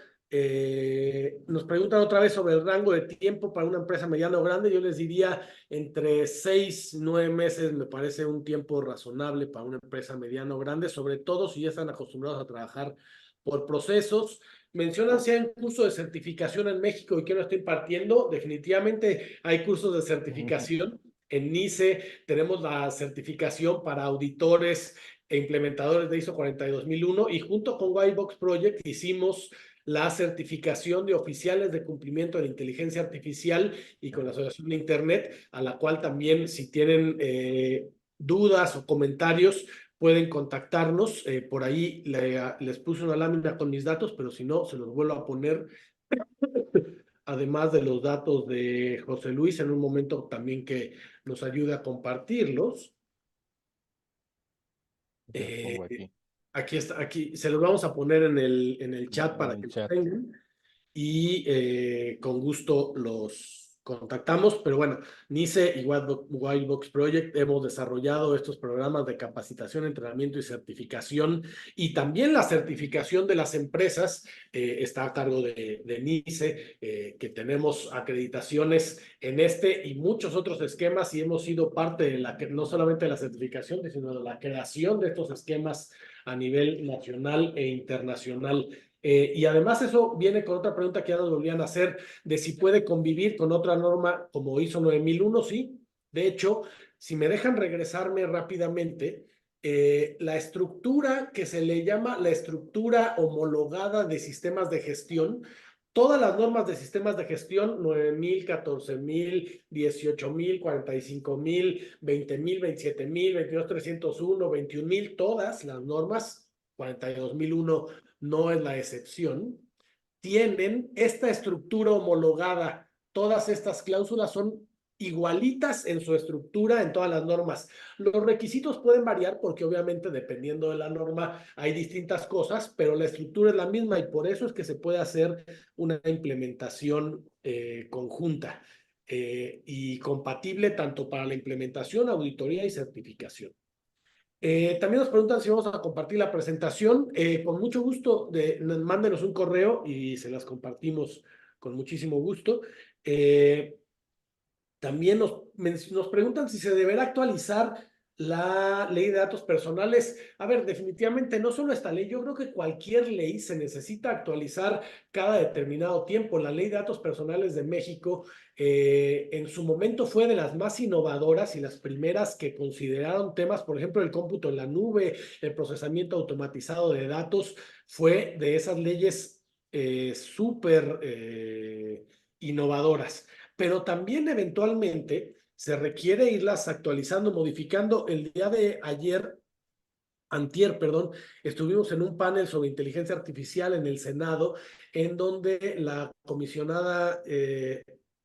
nos preguntan otra vez sobre el rango de tiempo para una empresa mediana o grande. Yo les diría entre 6 y 9 meses me parece un tiempo razonable para una empresa mediana o grande, sobre todo si ya están acostumbrados a trabajar por procesos. Mencionan si hay un curso de certificación en México y que no estoy impartiendo. Definitivamente hay cursos de certificación. En NICE tenemos la certificación para auditores e implementadores de ISO 42001 y junto con Whitebox Project hicimos la certificación de oficiales de cumplimiento de la inteligencia artificial y con la Asociación de Internet, a la cual también si tienen dudas o comentarios pueden contactarnos. Por ahí les puse una lámina con mis datos, pero si no, se los vuelvo a poner. Además de los datos de José Luis, en un momento también que nos ayude a compartirlos. Yo lo pongo aquí. Aquí está, aquí se los vamos a poner en el chat para que lo tengan y con gusto los contactamos, pero bueno, NICE y Whitebox Project hemos desarrollado estos programas de capacitación, entrenamiento y certificación, y también la certificación de las empresas está a cargo de NICE, que tenemos acreditaciones en este y muchos otros esquemas, y hemos sido parte de no solamente de la certificación, sino de la creación de estos esquemas a nivel nacional e internacional. Y además eso viene con otra pregunta que ya nos volvían a hacer, de si puede convivir con otra norma como ISO 9001, sí. De hecho, si me dejan regresarme rápidamente, la estructura que se le llama la estructura homologada de sistemas de gestión, todas las normas de sistemas de gestión, 9,000, 14,000, 18,000, 45,000, 20,000, 27,000, 22,301, 21,000, todas las normas, 42,001 no es la excepción, tienen esta estructura homologada. Todas estas cláusulas son igualitas en su estructura en todas las normas. Los requisitos pueden variar porque obviamente dependiendo de la norma hay distintas cosas, pero la estructura es la misma y por eso es que se puede hacer una implementación conjunta y compatible tanto para la implementación, auditoría y certificación. También nos preguntan si vamos a compartir la presentación. Con mucho gusto, mándenos un correo y se las compartimos con muchísimo gusto. También nos preguntan si se deberá actualizar la ley de datos personales. A ver, definitivamente no solo esta ley, yo creo que cualquier ley se necesita actualizar cada determinado tiempo. La ley de datos personales de México en su momento fue de las más innovadoras y las primeras que consideraron temas, por ejemplo, el cómputo en la nube, el procesamiento automatizado de datos, fue de esas leyes súper innovadoras. Pero también eventualmente se requiere irlas actualizando, modificando. El día de antier, perdón, estuvimos en un panel sobre inteligencia artificial en el Senado, en donde la comisionada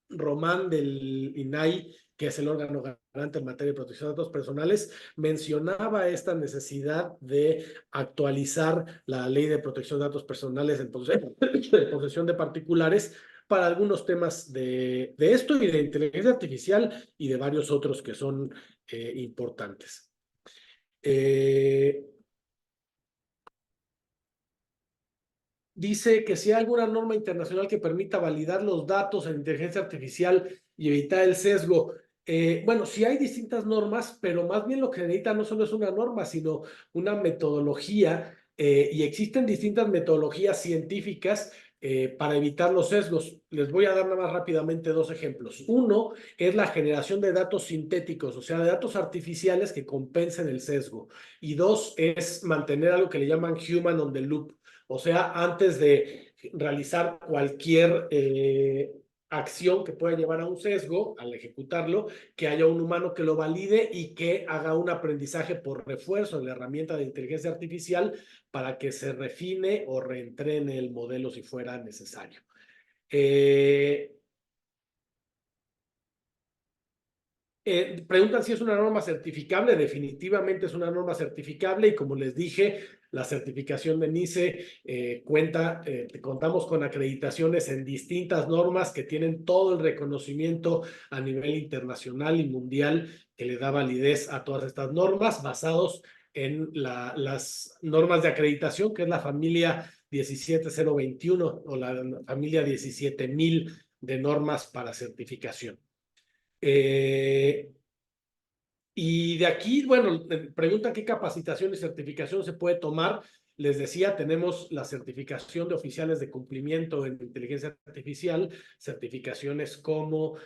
Román del INAI, que es el órgano garante en materia de protección de datos personales, mencionaba esta necesidad de actualizar la ley de protección de datos personales en posesión de particulares para algunos temas de esto y de inteligencia artificial y de varios otros que son importantes. Dice que si hay alguna norma internacional que permita validar los datos en inteligencia artificial y evitar el sesgo. Bueno, sí hay distintas normas, pero más bien lo que necesita no solo es una norma, sino una metodología, y existen distintas metodologías científicas para evitar los sesgos. Les voy a dar nada más rápidamente dos ejemplos. Uno es la generación de datos sintéticos, o sea, de datos artificiales que compensen el sesgo. Y dos es mantener algo que le llaman human on the loop. O sea, antes de realizar cualquier acción que pueda llevar a un sesgo, al ejecutarlo, que haya un humano que lo valide y que haga un aprendizaje por refuerzo en la herramienta de inteligencia artificial para que se refine o reentrene el modelo si fuera necesario. Preguntan si es una norma certificable. Definitivamente es una norma certificable y como les dije, la certificación de NICE contamos con acreditaciones en distintas normas que tienen todo el reconocimiento a nivel internacional y mundial que le da validez a todas estas normas basados en las normas de acreditación, que es la familia 17021 o la familia 17000 de normas para certificación. Y de aquí, bueno, preguntan qué capacitación y certificación se puede tomar. Les decía, tenemos la certificación de oficiales de cumplimiento en inteligencia artificial, certificaciones como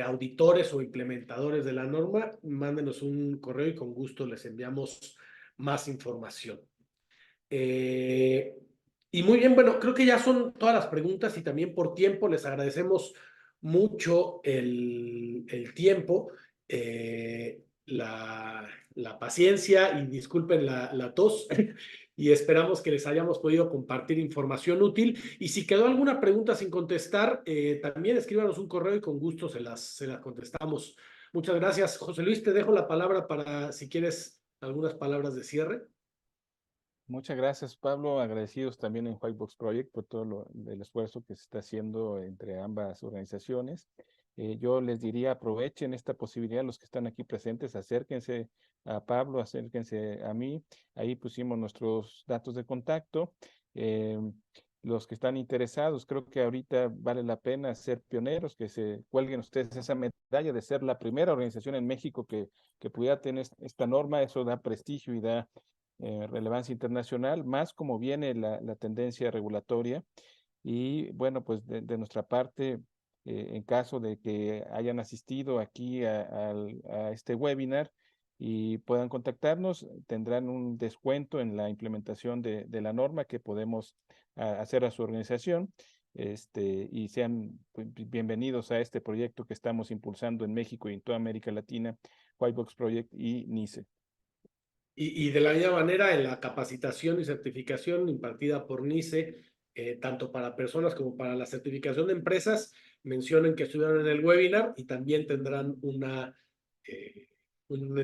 auditores o implementadores de la norma. Mándenos un correo y con gusto les enviamos más información. Y muy bien, bueno, creo que ya son todas las preguntas y también por tiempo les agradecemos mucho el tiempo, la paciencia y disculpen la tos y esperamos que les hayamos podido compartir información útil. Y si quedó alguna pregunta sin contestar, también escríbanos un correo y con gusto se las contestamos. Muchas gracias. José Luis, te dejo la palabra para si quieres algunas palabras de cierre. Muchas gracias, Pablo. Agradecidos también en Whitebox Project por todo el esfuerzo que se está haciendo entre ambas organizaciones. Yo les diría, aprovechen esta posibilidad, los que están aquí presentes, acérquense a Pablo, acérquense a mí. Ahí pusimos nuestros datos de contacto. Los que están interesados, creo que ahorita vale la pena ser pioneros, que se cuelguen ustedes esa medalla de ser la primera organización en México que pudiera tener esta norma. Eso da prestigio y da relevancia internacional, más como viene la tendencia regulatoria. Y bueno, pues de nuestra parte, en caso de que hayan asistido aquí a este webinar y puedan contactarnos, tendrán un descuento en la implementación de la norma que podemos hacer a su organización. Y sean bienvenidos a este proyecto que estamos impulsando en México y en toda América Latina, Whitebox Project y NICE. Y de la misma manera, en la capacitación y certificación impartida por NICE, tanto para personas como para la certificación de empresas, mencionen que estuvieron en el webinar y también tendrán un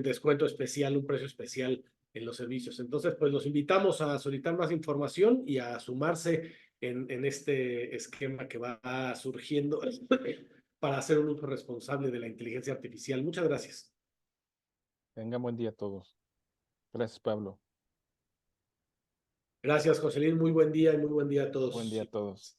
descuento especial, un precio especial en los servicios. Entonces, pues los invitamos a solicitar más información y a sumarse en este esquema que va surgiendo para hacer un uso responsable de la inteligencia artificial. Muchas gracias. Tengan buen día a todos. Gracias, Pablo. Gracias, Joselín. Muy buen día y muy buen día a Buen día a todos. todos.